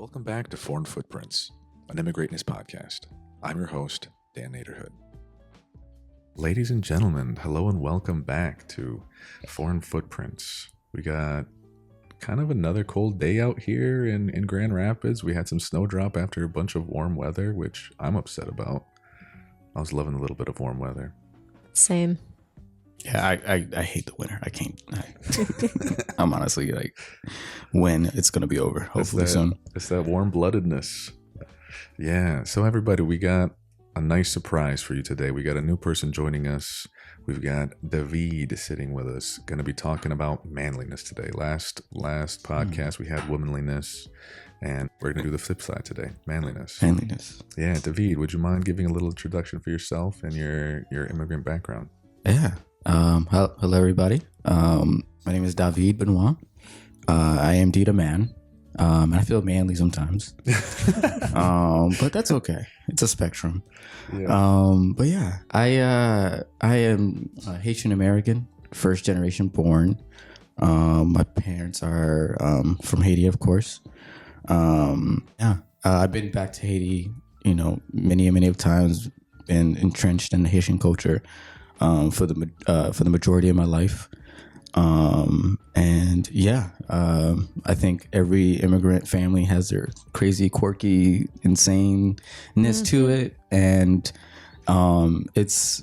Welcome back to Foreign Footprints, an Immigrantness podcast. I'm your host, Dan Naderhood. Ladies and gentlemen, hello and welcome back to Foreign Footprints. We got kind of another cold day out here in Grand Rapids. We had some snowdrop after a bunch of warm weather, which I'm upset about. I was loving a little bit of warm weather. Same. Yeah, I hate the winter. I can't. I'm honestly like, when it's going to be over, hopefully soon. It's that warm-bloodedness. Yeah, so everybody, we got a nice surprise for you today. We got a new person joining us. We've got David sitting with us, going to be talking about manliness today. Last podcast, we had womanliness, and we're going to do the flip side today, manliness. Manliness. Yeah, David, would you mind giving a little introduction for yourself and your immigrant background? Yeah. Hello, everybody. My name is David Benoit. I am indeed a man. I feel manly sometimes. But that's okay. It's a spectrum. Yeah. But yeah, I am Haitian-American, first generation born. My parents are from Haiti, of course. I've been back to Haiti, many of times, been entrenched in the Haitian culture for the majority of my life. I think every immigrant family has their crazy, quirky, insaneness to it. And it's,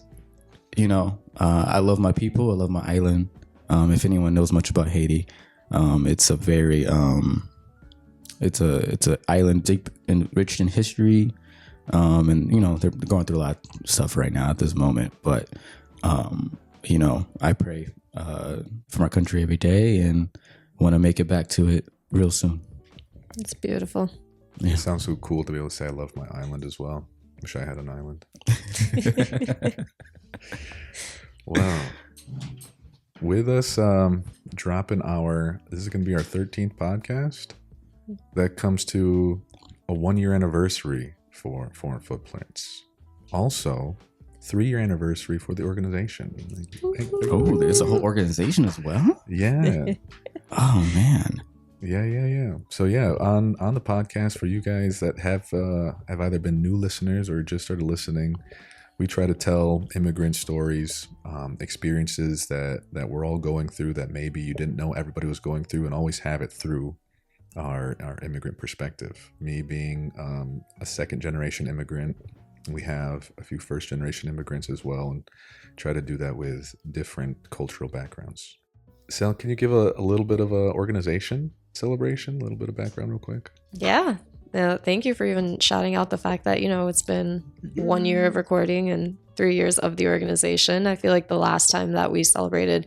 I love my people. I love my island. If anyone knows much about Haiti, it's a very, it's an island deep and rich in history. They're going through a lot of stuff right now at this moment, but I pray for my country every day and want to make it back to it real soon. It's beautiful. Yeah. It sounds so cool to be able to say I love my island as well. Wish I had an island. Wow. With us dropping this is going to be our 13th podcast. That comes to a 1-year anniversary for Foreign Footprints. Also, 3-year anniversary for the organization. Oh, there's a whole organization as well? Yeah. Oh, man. Yeah. So yeah, on the podcast, for you guys that have either been new listeners or just started listening, we try to tell immigrant stories, experiences that we're all going through that maybe you didn't know everybody was going through, and always have it through our immigrant perspective. Me being a second generation immigrant, we have a few first generation immigrants as well, and try to do that with different cultural backgrounds. Sal, can you give a little bit of a organization celebration, a little bit of background real quick? Yeah. Thank you for even shouting out the fact that, it's been 1 year of recording and 3 years of the organization. I feel like the last time that we celebrated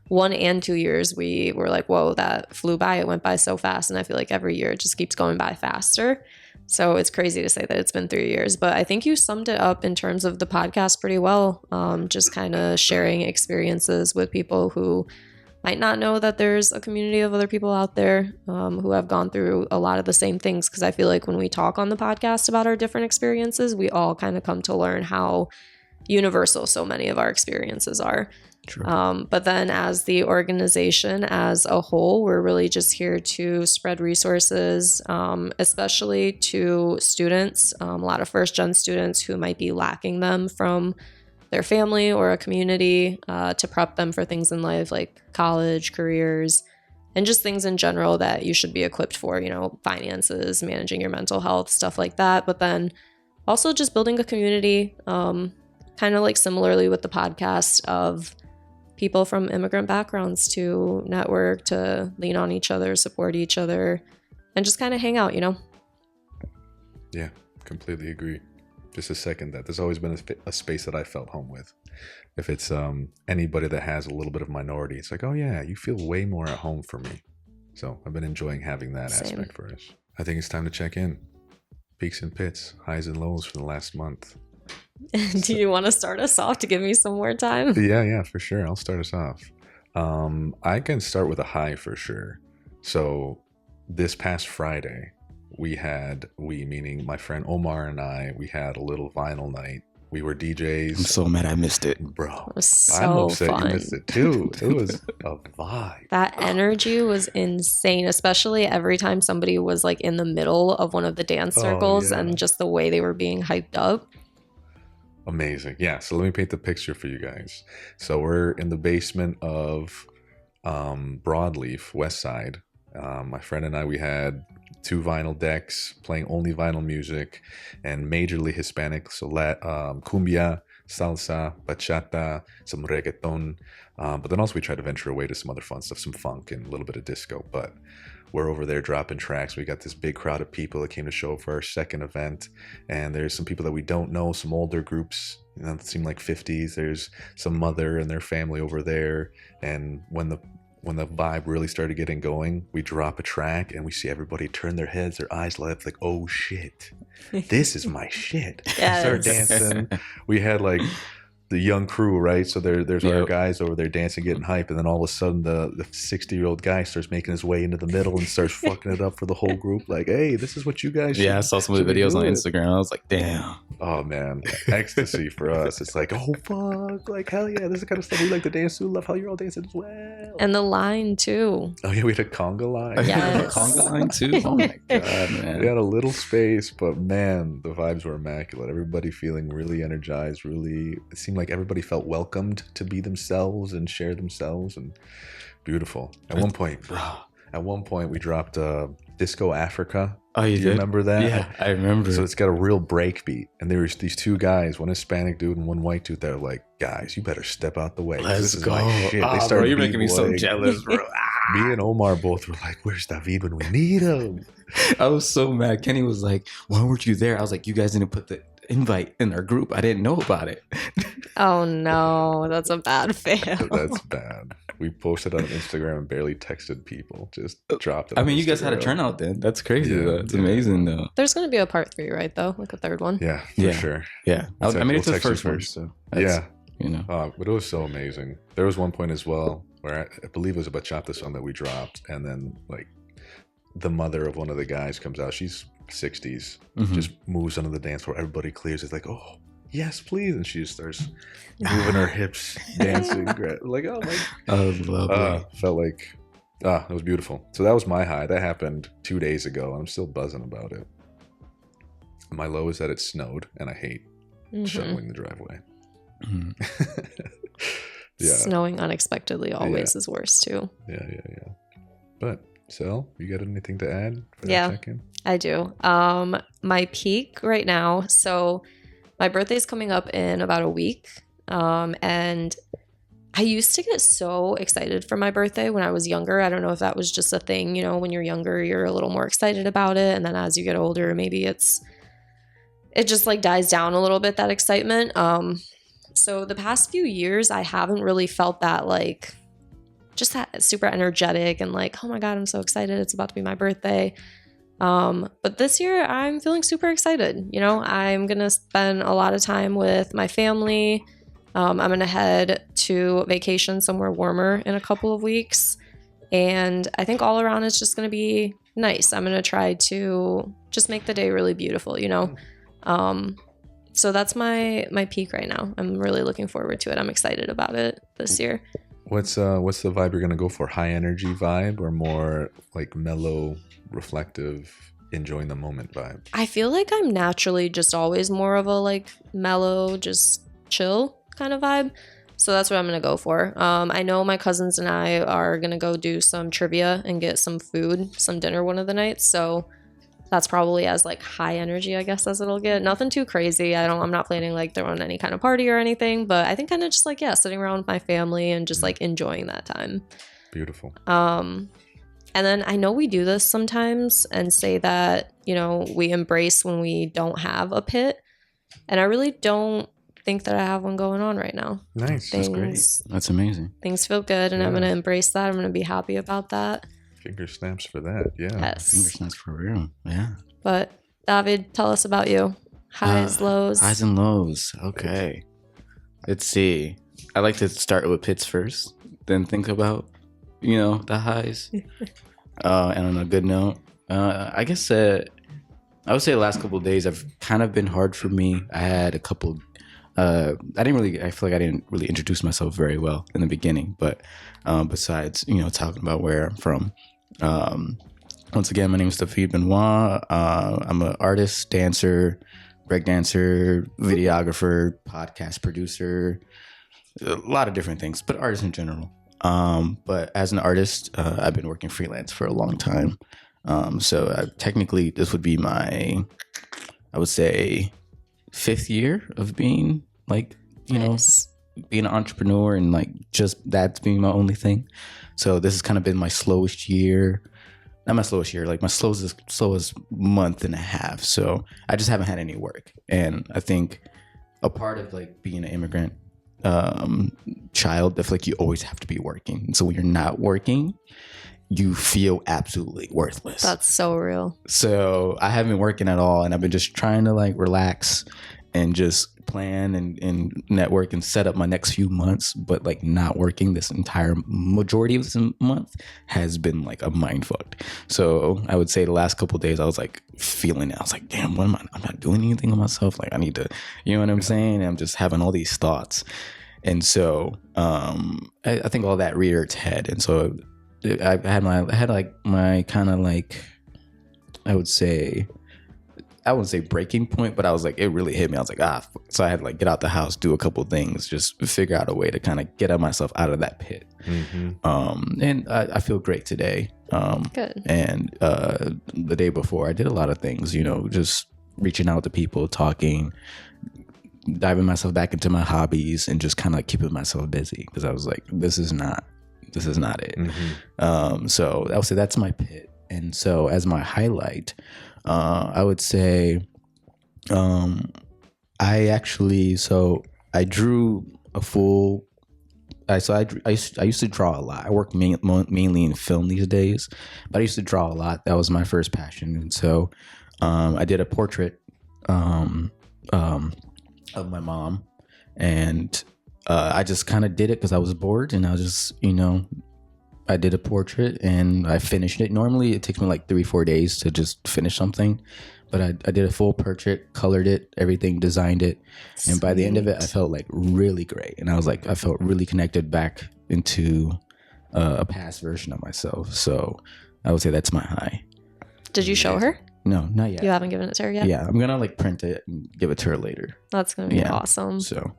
1 and 2 years, we were like, whoa, that flew by. It went by so fast. And I feel like every year it just keeps going by faster. So it's crazy to say that it's been 3 years, but I think you summed it up in terms of the podcast pretty well. Just kind of sharing experiences with people who might not know that there's a community of other people out there who have gone through a lot of the same things. Because I feel like when we talk on the podcast about our different experiences, we all kind of come to learn how universal so many of our experiences are. But then as the organization as a whole, we're really just here to spread resources, especially to students, a lot of first-gen students who might be lacking them from their family or a community, to prep them for things in life like college, careers, and just things in general that you should be equipped for, finances, managing your mental health, stuff like that. But then also just building a community, kind of like similarly with the podcast, of people from immigrant backgrounds to network, to lean on each other, support each other, and just kind of hang out, Yeah, completely agree. Just a second that there's always been a space that I felt home with. If it's anybody that has a little bit of minority, it's like, oh yeah, you feel way more at home for me. So I've been enjoying having that aspect for us. I think it's time to check in. Peaks and pits, highs and lows for the last month. Do you want to start us off to give me some more time? Yeah, for sure. I'll start us off. I can start with a high for sure. So this past Friday, we meaning my friend Omar and I, we had a little vinyl night We were I'm DJs. so mad I missed it. Bro, It was I'm so upset fun. you missed it too. It was a vibe. That energy was insane, especially every time somebody was like in the middle of one of the dance circles yeah. and just the way they were being hyped up. Amazing. Yeah. So let me paint the picture for you guys. So we're in the basement of Broadleaf, West Side. My friend and I, we had 2 vinyl decks playing only vinyl music and majorly Hispanic. So cumbia, salsa, bachata, some reggaeton. But then also we tried to venture away to some other fun stuff, some funk and a little bit of disco. But we're over there dropping tracks. We got this big crowd of people that came to show up for our second event. And there's some people that we don't know, some older groups, that seem like 50s. There's some mother and their family over there. And when the vibe really started getting going, we drop a track and we see everybody turn their heads, their eyes light up like, oh shit, this is my shit. Yes. Start dancing. We had like the young crew, right? So there's our Yep. guys over there dancing, getting hype, and then all of a sudden the 60-year-old guy starts making his way into the middle and starts fucking it up for the whole group. Like, hey, this is what you guys should. Yeah, I saw some of the should be videos on doing. Instagram. I was like, damn. Oh man, ecstasy for us. It's like, oh fuck, like hell yeah, this is the kind of stuff we like to dance to. Love how you're all dancing as well. And the line too. Oh yeah, we had a conga line. Yes. Conga line too. Oh my god, man. We had a little space, but man, the vibes were immaculate. Everybody feeling really energized. Really, it seemed like everybody felt welcomed to be themselves and share themselves, and beautiful. At one point, we dropped Disco Africa. Oh, you Do did? you remember that? Yeah, I remember. So it's got a real break beat. And there was these 2 guys, one Hispanic dude and one white dude, that were like, guys, you better step out the way. 'cause Let's this is go. my shit. Ah, bro, you're making me so b-boying. jealous, bro. Me and Omar both were like, where's David when we need him? I was so mad. Kenny was like, why weren't you there? I was like, you guys didn't put the invite in our group. I didn't know about it. Oh no, that's a bad fail. That's bad. We posted on Instagram and barely texted people. Just dropped it. I on mean, you guys had a Instagram. turnout then. That's crazy. Yeah, That's yeah. amazing, though. There's gonna be a part 3, right? Though, like a third one. Yeah, for Yeah. sure. Yeah. I made it to We'll the text you first one. first. So that's, you know. But it was so amazing. There was one point as well where I believe it was a bachata song that we dropped, and then like the mother of one of the guys comes out. She's 60s, Mhm. just moves onto the dance floor. Everybody clears. It's like, oh yes, please, and she just starts moving her hips, dancing. Like, oh my, Oh, lovely. felt like it was beautiful. So that was my high. That happened 2 days ago. I'm still buzzing about it. My low is that it snowed, and I hate Mhm. shoveling the driveway. Mhm. Yeah. Snowing unexpectedly always is worse too. Yeah. But Sel, you got anything to add for that Yeah. check-in? I do. My peak right now. So my birthday's coming up in about a week. And I used to get so excited for my birthday when I was younger. I don't know if that was just a thing, you know, when you're younger, you're a little more excited about it. And then as you get older, maybe it just like dies down a little bit, that excitement. So the past few years, I haven't really felt that like just that super energetic and like, oh my God, I'm so excited. It's about to be my birthday. But this year I'm feeling super excited. You know, I'm going to spend a lot of time with my family. I'm going to head to vacation somewhere warmer in a couple of weeks. And I think all around it's just going to be nice. I'm going to try to just make the day really beautiful, you know? So that's my peak right now. I'm really looking forward to it. I'm excited about it this year. What's the vibe you're gonna go for? High energy vibe or more like mellow, reflective, enjoying the moment vibe? I feel like I'm naturally just always more of a like mellow, just chill kind of vibe. So that's what I'm going to go for. I know my cousins and I are going to go do some trivia and get some food, some dinner one of the nights. So that's probably as like high energy, I guess, as it'll get. Nothing too crazy. I'm not planning like throwing any kind of party or anything, but I think kind of just like, yeah, sitting around with my family and just like enjoying that time. Beautiful. And then I know we do this sometimes and say that, you know, we embrace when we don't have a pit. And I really don't think that I have one going on right now. Nice. That's great. That's amazing. Things feel good and I'm Yeah. going to embrace that. I'm going to be happy about that. Finger snaps for that. Yeah. Finger Yes. snaps for real. Yeah. But David, tell us about you. Highs, lows. Highs and lows. Okay. Let's see. I like to start with pits first, then think about, the highs. And on a good note, I guess I would say the last couple of days have kind of been hard for me. I had a couple I feel like I didn't really introduce myself very well in the beginning, but besides, talking about where I'm from, once again, my name is David Benoit. I'm an artist, dancer, breakdancer, videographer, podcast producer, a lot of different things, but artist in general. But as an artist, I've been working freelance for a long time. So technically this would be I would say 5th year of being Nice. being an entrepreneur and just that's being my only thing. So this has kind of been my slowest year. Not my slowest year, my slowest month and a half. So I just haven't had any work. And I think a part of being an immigrant child, I feel like you always have to be working. And so when you're not working, you feel absolutely worthless. That's so real. So I haven't been working at all, and I've been just trying to relax and just plan and network and set up my next few months. But not working this entire majority of this month has been a mind fuck. So I would say the last couple of days I was feeling it. I was like, damn, what am I? I'm not doing anything with myself. I need to, you know what I'm saying? And I'm just having all these thoughts, and so I think all that reared its head, and so I had my kind of I wouldn't say breaking point, but I was it really hit me. I was so I had to get out the house, do a couple things, just figure out a way to kind of get myself out of that pit. Mm-hmm. And I feel great today. Good. And the day before I did a lot of things, just reaching out to people, talking, diving myself back into my hobbies, and just kind of keeping myself busy, because I was this is not it. Mm-hmm. So I would say that's my pit. And so as my highlight, I would say I drew a full. I used to draw a lot. I work mainly in film these days, but I used to draw a lot. That was my first passion. And so I did a portrait of my mom, and I just kind of did it because I was bored, and I was just, I did a portrait and I finished it. Normally it takes me 3-4 days to just finish something, but I did a full portrait, colored it, everything, designed it. Sweet. And by the end of it, I felt really great. And I felt really connected back into a past version of myself. So I would say that's my high. Did you show her? No, not yet. You haven't given it to her yet? Yeah, I'm going to print it and give it to her later. That's going to be awesome. So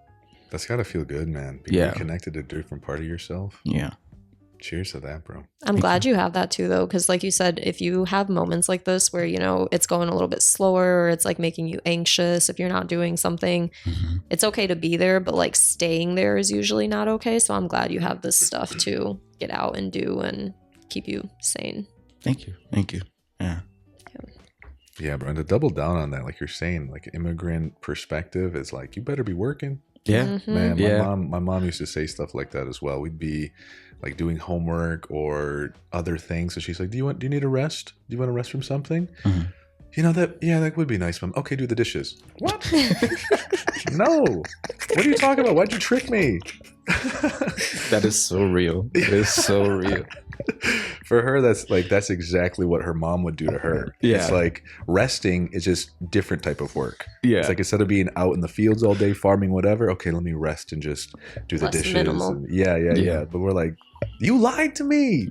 that's got to feel good, man. Being connected to a different part of yourself. Yeah. Cheers to that, bro. I'm glad you have that too, though, because like you said, if you have moments like this where, it's going a little bit slower, or it's making you anxious if you're not doing something, it's okay to be there, but staying there is usually not okay. So I'm glad you have this stuff to get out and do and keep you sane. Thank you. Yeah. Yeah, bro. And to double down on that, like you're saying, immigrant perspective is you better be working. Yeah. Mm-hmm. Man, my mom used to say stuff like that as well. We'd be doing homework or other things. So she's like, do you need a rest? Do you want to rest from something? Mm-hmm. That would be nice, Mom. Okay, do the dishes. What? No. What are you talking about? Why'd you trick me? That is so real. It is so real. For her, that's exactly what her mom would do to her. Yeah. It's resting is just different type of work. Yeah. It's instead of being out in the fields all day farming, whatever, okay, let me rest and just do the dishes. Minimal. Yeah. But we're you lied to me.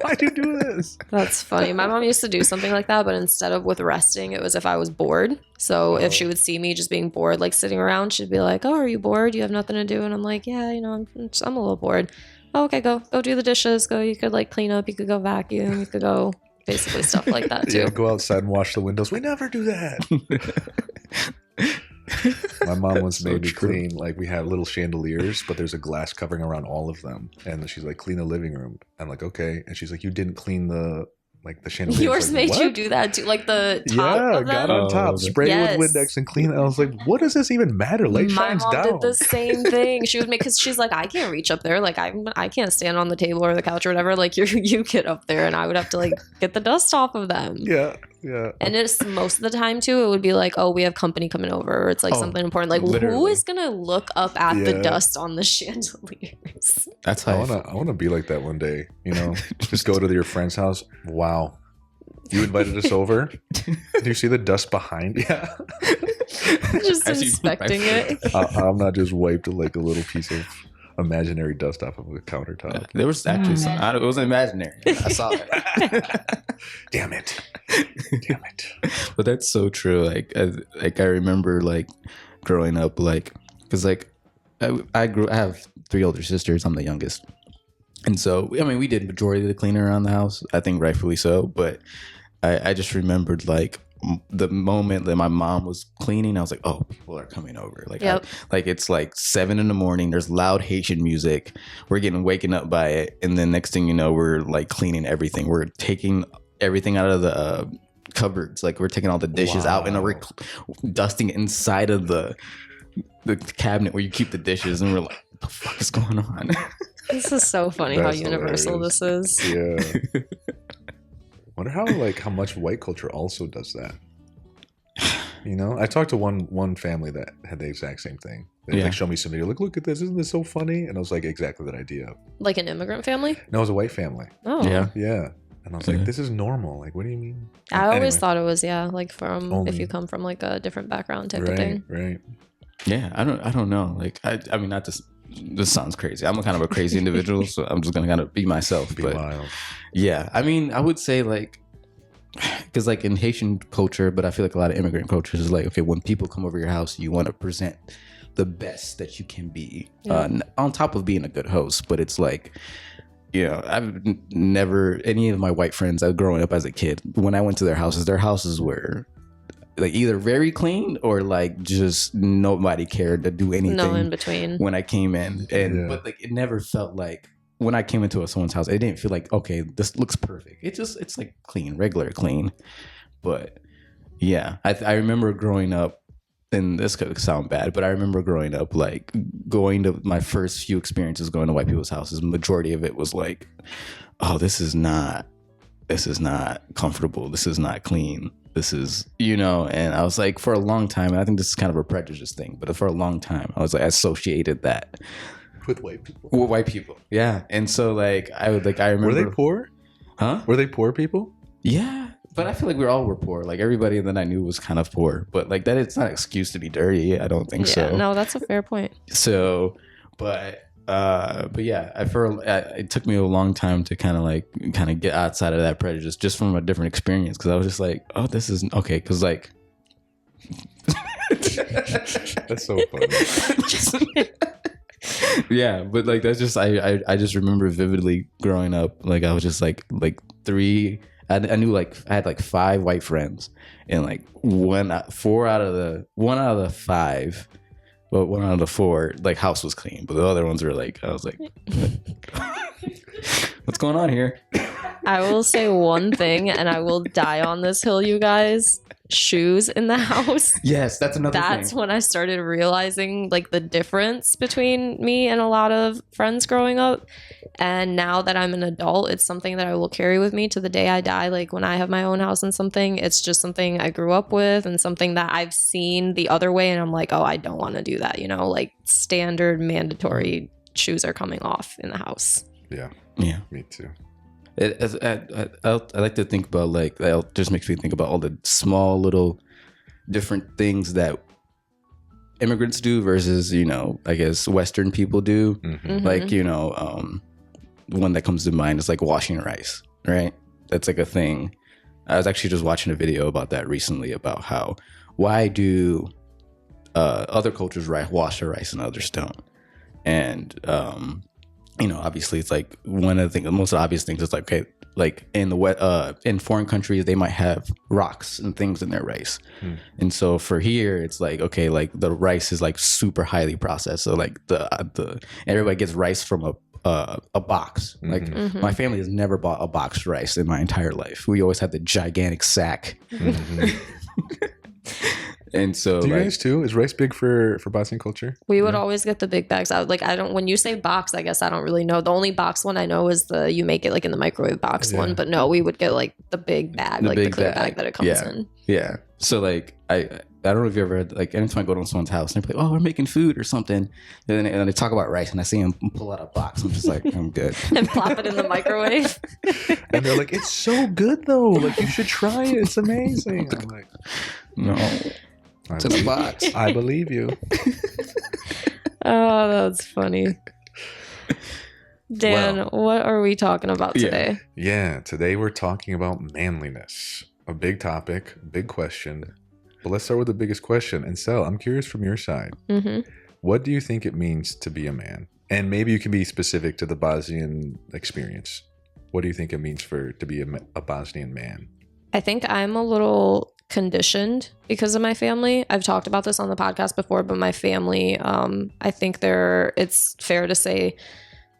Why'd you do this? That's funny. My mom used to do something like that, but instead of with resting, it was if I was bored. So if she would see me just being bored, sitting around, she'd be like, oh, are you bored? You have nothing to do? And I'm like, yeah, I'm a little bored. Oh, okay, go do the dishes. Go, you could clean up. You could go vacuum. You could go basically stuff like that too. Yeah, go outside and wash the windows. We never do that. My mom once made me clean, we have little chandeliers, but there's a glass covering around all of them. And she's like, clean the living room. I'm like, okay. And she's like, you didn't clean the chandeliers. Yours made you do that too, the top of them? Got on top, spray it with Windex and clean it. I was like, what does this even matter? Light shines down. My mom did the same thing. She would because she's like, I can't reach up there. I can't stand on the table or the couch or whatever. You get up there, and I would have to get the dust off of them. Yeah. And it's most of the time too, it would be oh, we have company coming over, or it's something important. Literally. Who is gonna look up at the dust on the chandeliers? That's how I wanna be like that one day. Just go to your friend's house. Wow. You invited us over. Do you see the dust behind? Yeah. Just As you- inspecting it. I'm not just wiped like a little piece of imaginary dust off of a countertop. There was actually some. It wasn't imaginary. I saw it. Damn it. Damn it. But that's so true. Like I remember like growing up, like because like I have 3 older sisters. I'm the youngest, and so I mean we did majority of the cleaning around the house. I think rightfully so. But I just remembered like the moment that my mom was cleaning, I was like, oh, people are coming over. Like, Yep. like it's like 7 a.m. There's loud Haitian music. We're getting waken up by it, and then next thing you know, we're like cleaning everything. We're taking everything out of the cupboards. Like we're taking all the dishes out, and we're dusting inside of the cabinet where you keep the dishes. And we're like, what the fuck is going on? This is so funny That's how universal hilarious. this is. Yeah. Wonder how much white culture also does that. You know, I talked to one family that had the exact same thing. They like show me some video. Look at this! Isn't this so funny? And I was like, exactly that idea. Like an immigrant family? No, it was a white family. Oh. Yeah. Yeah, and I was like, this is normal. Like, what do you mean? I always Anyway. thought it was, like from Only. if you come from like a different background type of Right, thing. right. Yeah, I don't know. Like I mean, not this. This sounds crazy. I'm a kind of a crazy individual, so I'm just gonna kind of be myself. Be But wild. yeah, I mean, I would say like, because like in Haitian culture, but I feel like a lot of immigrant cultures is like, okay, when people come over your house, you want to present the best that you can be, on top of being a good host. But it's like, you know, I've never, any of my white friends, I was growing up as a kid, when I went to their houses were like either very clean or like just nobody cared to do anything. No in between. When I came in, and Yeah. but like it never felt like when I came into someone's house, it didn't feel like, okay, this looks perfect. It's like clean, regular clean. But yeah, I remember growing up, and this could sound bad, but I remember growing up like going to my first few experiences going to white people's houses. Majority of it was like, oh, this is not comfortable. This is not clean. This is, you know, and I was like, for a long time, and I think this is kind of a prejudice thing, but for a long time, I was like, I associated that With white people. with white people. Yeah. And so like, I remember. Were they poor? Huh? Were they poor people? Yeah. But I feel like we all were poor. Like everybody that I knew was kind of poor, but like that, it's not an excuse to be dirty. I don't think so. No, that's a fair point. So, but yeah, it took me a long time to kind of get outside of that prejudice just from a different experience. Cause I was just like, oh, this is okay. Cause like, That's so funny. yeah, but like, that's just, I just remember vividly growing up. Like I was just like 3, I knew like I had like 5 white friends, and like one out of the 5, but 1 out of the 4, like house was clean, but the other ones were like, I was like, what's going on here? I will say one thing, and I will die on this hill, you guys. Shoes in the house. Yes, that's another That's thing. when I started realizing like the difference between me and a lot of friends growing up. And now that I'm an adult, it's something that I will carry with me to the day I die. Like when I have my own house and something, it's just something I grew up with and something that I've seen the other way. And I'm like, oh, I don't want to do that. You know, like standard mandatory shoes are coming off in the house. Yeah, Yeah. me too. I like to think about like, that just makes me think about all the small little different things that immigrants do versus, you know, I guess Western people do. Mm-hmm. Like, you know, the one that comes to mind is like washing rice, right? That's like a thing. I was actually just watching a video about that recently, about why do other cultures wash their rice and others don't? And you know, obviously, it's like one of the things, the most obvious things is like, okay, like in foreign countries, they might have rocks and things in their rice. And so for here, it's like, okay, like the rice is like super highly processed. So like everybody gets rice from a box. Like my family has never bought a boxed rice in my entire life. We always had the gigantic sack. And so, Do you like, guys too? Is rice big for Bosnian culture? We would always get the big bags out. Like I don't. When you say box, I guess I don't really know. The only box one I know is you make it like in the microwave box one. But no, we would get like the big bag, like the clear bag that it comes in. Yeah. So like I don't know if you ever had, like, anytime I go to someone's house and they're like, oh, we're making food or something, and then they talk about rice and I see them pull out a box. I'm just like, I'm good. And plop it in the microwave. And they're like, it's so good though. Like you should try it. It's amazing. I'm like, No. I It's in a believe, box. I believe you. Oh, that's funny. Dan, what are we talking about today? Yeah, today we're talking about manliness. A big topic, big question. But let's start with the biggest question. And Sel, I'm curious from your side. Mm-hmm. What do you think it means to be a man? And maybe you can be specific to the Bosnian experience. What do you think it means to be a Bosnian man? I think I'm a little conditioned because of my family. I've talked about this on the podcast before, but my family, I think it's fair to say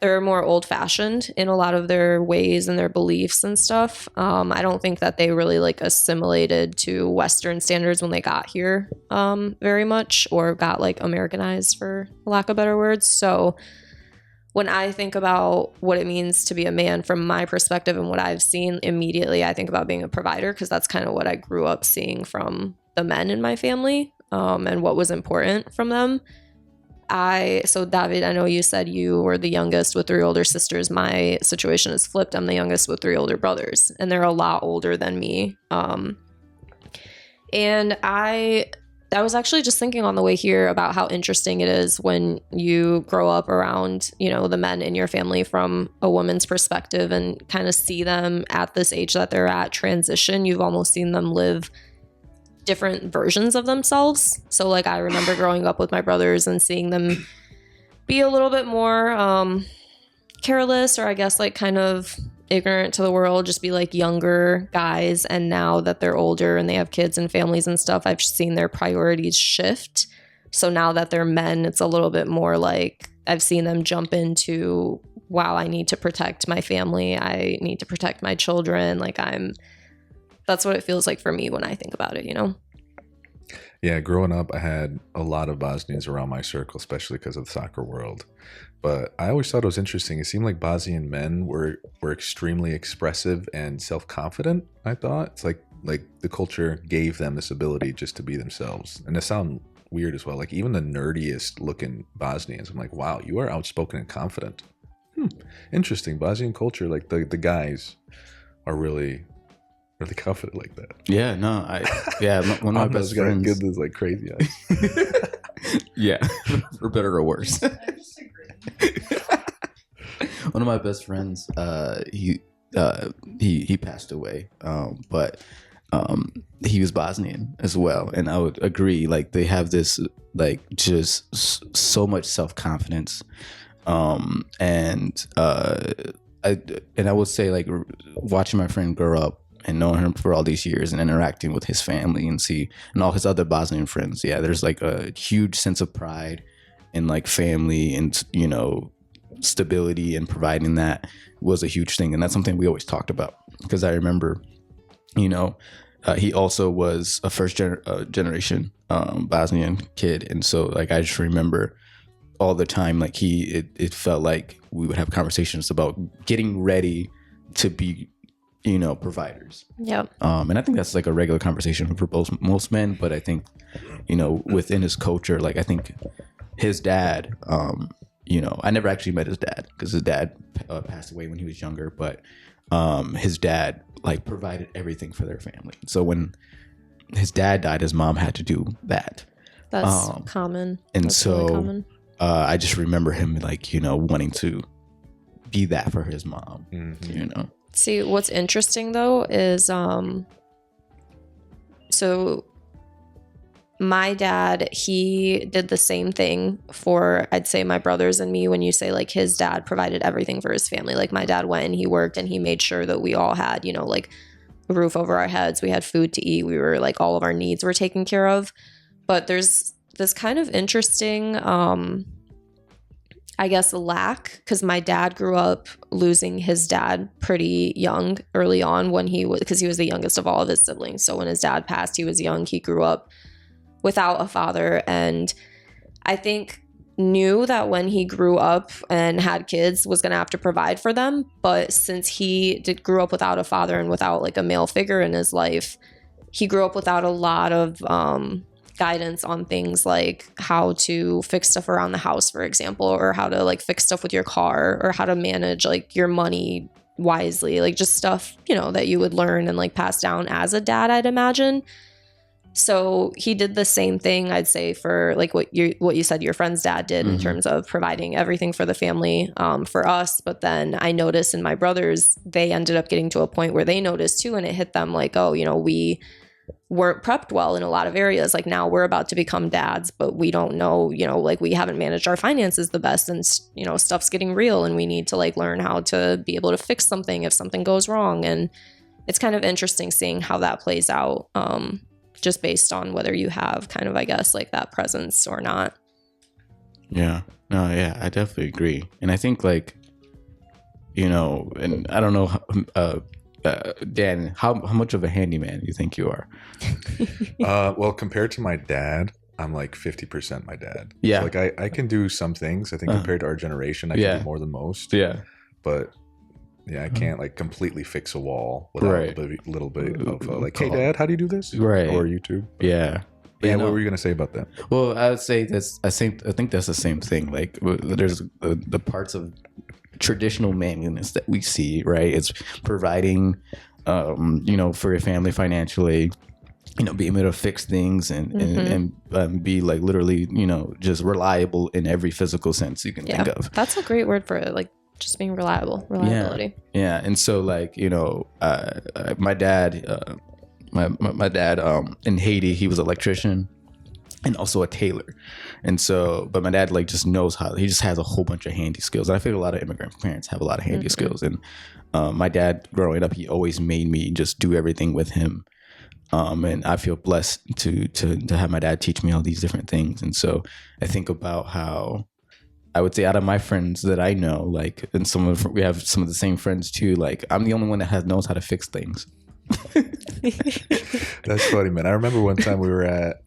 they're more old-fashioned in a lot of their ways and their beliefs and stuff. I don't think that they really like assimilated to Western standards when they got here very much, or got like Americanized, for lack of better words. So when I think about what it means to be a man from my perspective and what I've seen, immediately I think about being a provider, because that's kind of what I grew up seeing from the men in my family, and what was important from them. So David, I know you said you were the youngest with 3 older sisters. My situation is flipped. I'm the youngest with 3 older brothers, and they're a lot older than me. And I was actually just thinking on the way here about how interesting it is when you grow up around, the men in your family from a woman's perspective and kind of see them at this age that they're at transition. You've almost seen them live different versions of themselves. So like I remember growing up with my brothers and seeing them be a little bit more careless, or I guess like kind of ignorant to the world, just be like younger guys. And now that they're older and they have kids and families and stuff, I've seen their priorities shift. So now that they're men, it's a little bit more like I've seen them jump into, wow, I need to protect my family. I need to protect my children. That's what it feels like for me when I think about it, Yeah, growing up, I had a lot of Bosnians around my circle, especially because of the soccer world. But I always thought it was interesting. It seemed like Bosnian men were extremely expressive and self-confident, I thought. It's like the culture gave them this ability just to be themselves. And it sounds weird as well. Like even the nerdiest looking Bosnians, I'm like, wow, you are outspoken and confident. Interesting. Bosnian culture, like the guys are really confident like that. Yeah, no, one of my best friends. Give this like crazy eyes. Yeah, for better or worse. One of my best friends, he passed away, but he was Bosnian as well, and I would agree. Like they have this like just so much self-confidence, and I would say like watching my friend grow up and knowing him for all these years and interacting with his family and all his other Bosnian friends. Yeah, there's like a huge sense of pride in like family and, stability, and providing that was a huge thing. And that's something we always talked about, because I remember, he also was a first generation Bosnian kid. And so like, I just remember all the time, like it felt like we would have conversations about getting ready to be, providers. Yep. And I think that's like a regular conversation for most men, but I think, within his culture, like I think his dad, I never actually met his dad because his dad passed away when he was younger, but his dad like provided everything for their family. So when his dad died, his mom had to do that. That's common. And that's so really common. I just remember him like, wanting to be that for his mom, See, what's interesting though is so my dad, he did the same thing for, I'd say, my brothers and me. When you say like his dad provided everything for his family, like my dad went and he worked and he made sure that we all had, like a roof over our heads, we had food to eat, we were like, all of our needs were taken care of. But there's this kind of interesting I guess lack, because my dad grew up losing his dad pretty young early on, because he was the youngest of all of his siblings. So when his dad passed, he was young. He grew up without a father, and I think knew that when he grew up and had kids was going to have to provide for them. But since he grew up without a father and without like a male figure in his life, he grew up without a lot of guidance on things like how to fix stuff around the house, for example, or how to like fix stuff with your car, or how to manage like your money wisely, like just stuff, that you would learn and like pass down as a dad, I'd imagine. So he did the same thing, I'd say, for like what you said your friend's dad did in terms of providing everything for the family, for us. But then I noticed in my brothers, they ended up getting to a point where they noticed too, and it hit them like, oh, we weren't prepped well in a lot of areas. Like now we're about to become dads, but we don't know, like we haven't managed our finances the best, and stuff's getting real, and we need to like learn how to be able to fix something if something goes wrong. And it's kind of interesting seeing how that plays out. Just based on whether you have kind of, I guess, like that presence or not. Yeah. No, yeah, I definitely agree. And I think like, and I don't know, Dan, how much of a handyman do you think you are? Well, compared to my dad, I'm like 50% my dad. Yeah. So like I can do some things. I think compared to our generation, I can do more than most. Yeah. But yeah, I can't like completely fix a wall without a little bit of like, hey, Dad, how do you do this? Right. Or YouTube. Yeah. But yeah, what were you gonna say about that? Well, I would say I think that's the same thing. Like there's the parts of traditional manliness that we see, right? It's providing, for your family financially, being able to fix things and be like literally, just reliable in every physical sense you can think of. That's a great word for it. Like just being reliability. Yeah. And so like, my dad, my dad, in Haiti, he was an electrician and also a tailor. And so, but my dad like just knows he just has a whole bunch of handy skills. And I think a lot of immigrant parents have a lot of handy skills. And my dad growing up, he always made me just do everything with him. And I feel blessed to have my dad teach me all these different things. And so I think about how I would say out of my friends that I know, like, and we have some of the same friends too. Like, I'm the only one that knows how to fix things. That's funny, man. I remember one time we were at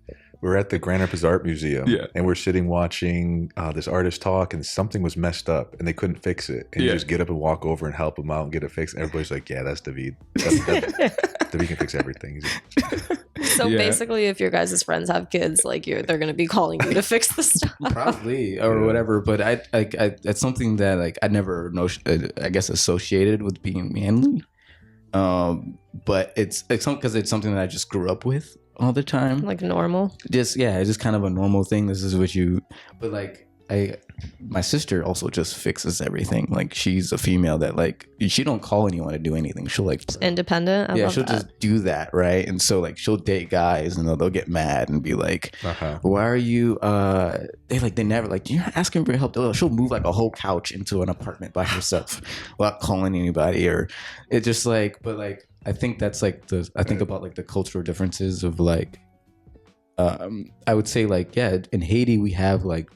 the Grand Rapids Art Museum, and we're sitting watching this artist talk, and something was messed up, and they couldn't fix it. And you just get up and walk over and help them out and get it fixed. And everybody's like, "Yeah, that's David. David can fix everything." So basically, if your guys' friends have kids, like they're going to be calling you to fix the stuff, probably or whatever. But I that's something that like I never I guess associated with being manly. But it's because it's something that I just grew up with all the time, like normal. It's just kind of a normal thing. This is what but like my sister also just fixes everything. Like she's a female that like she don't call anyone to do anything. She'll like independent. She'll just do that, right? And so like she'll date guys and they'll get mad and be like, "Why are you?" They never like you're not asking for help. She'll move like a whole couch into an apartment by herself without calling anybody, or it's just like. But like I think that's like I think about like the cultural differences of like. I would say like in Haiti we have like.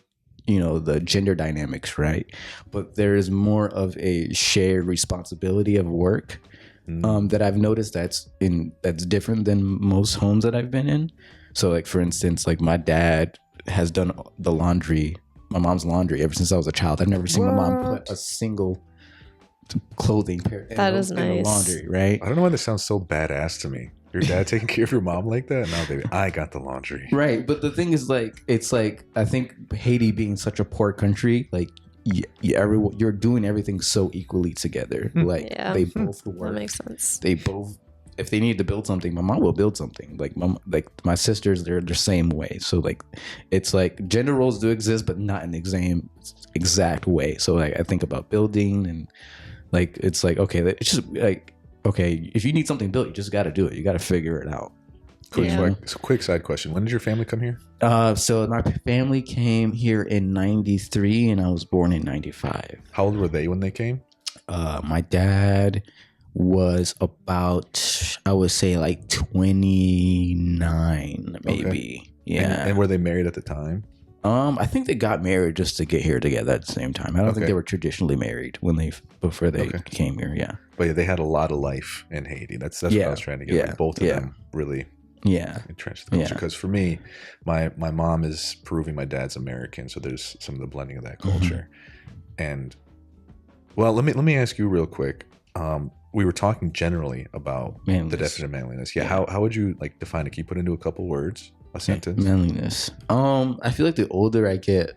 The gender dynamics, right? But there is more of a shared responsibility of work that I've noticed that's different than most homes that I've been in. So like for instance, like my dad has done the laundry, my mom's laundry ever since I was a child. I've never seen my mom put a single clothing pair in the laundry, right? I don't know why this sounds so badass to me. Your dad taking care of your mom like that? No, baby, I got the laundry. Right, but the thing is, like, it's like I think Haiti being such a poor country, like, you're doing everything so equally together. Like, they both work. That makes sense. They both, if they need to build something, my mom will build something. Like, my sisters, they're the same way. So, like, it's like gender roles do exist, but not in the same exact way. So, like, I think about building and, like, it's like okay, it's just like. Okay, if you need something built, you just got to do it. You got to figure it out. Quick side question. When did your family come here? So my family came here in 93 and I was born in 95. How old were they when they came? My dad was about, I would say like 29, maybe. Okay. Yeah. And were they married at the time? I think they got married just to get here together at the same time. I don't think they were traditionally married before they came here. Yeah. But yeah, they had a lot of life in Haiti. That's what I was trying to get. Yeah. Like both of them really entrenched the culture. Because for me, my mom is Peruvian, my dad's American, so there's some of the blending of that culture. And well, let me ask you real quick. We were talking generally about the definition of manliness. Yeah. How would you like define it? Can you put into a couple words? A sentence. Manliness. I feel like the older I get,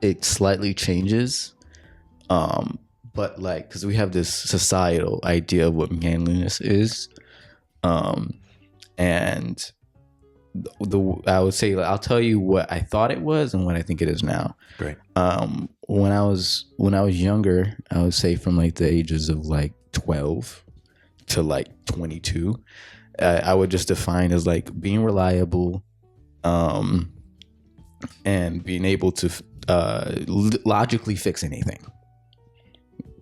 it slightly changes. But like, because we have this societal idea of what manliness is, and I would say, I'll tell you what I thought it was and what I think it is now. Great. When I was younger, I would say from like the ages of like 12 to like 22, I would just define as like being reliable, and being able to logically fix anything.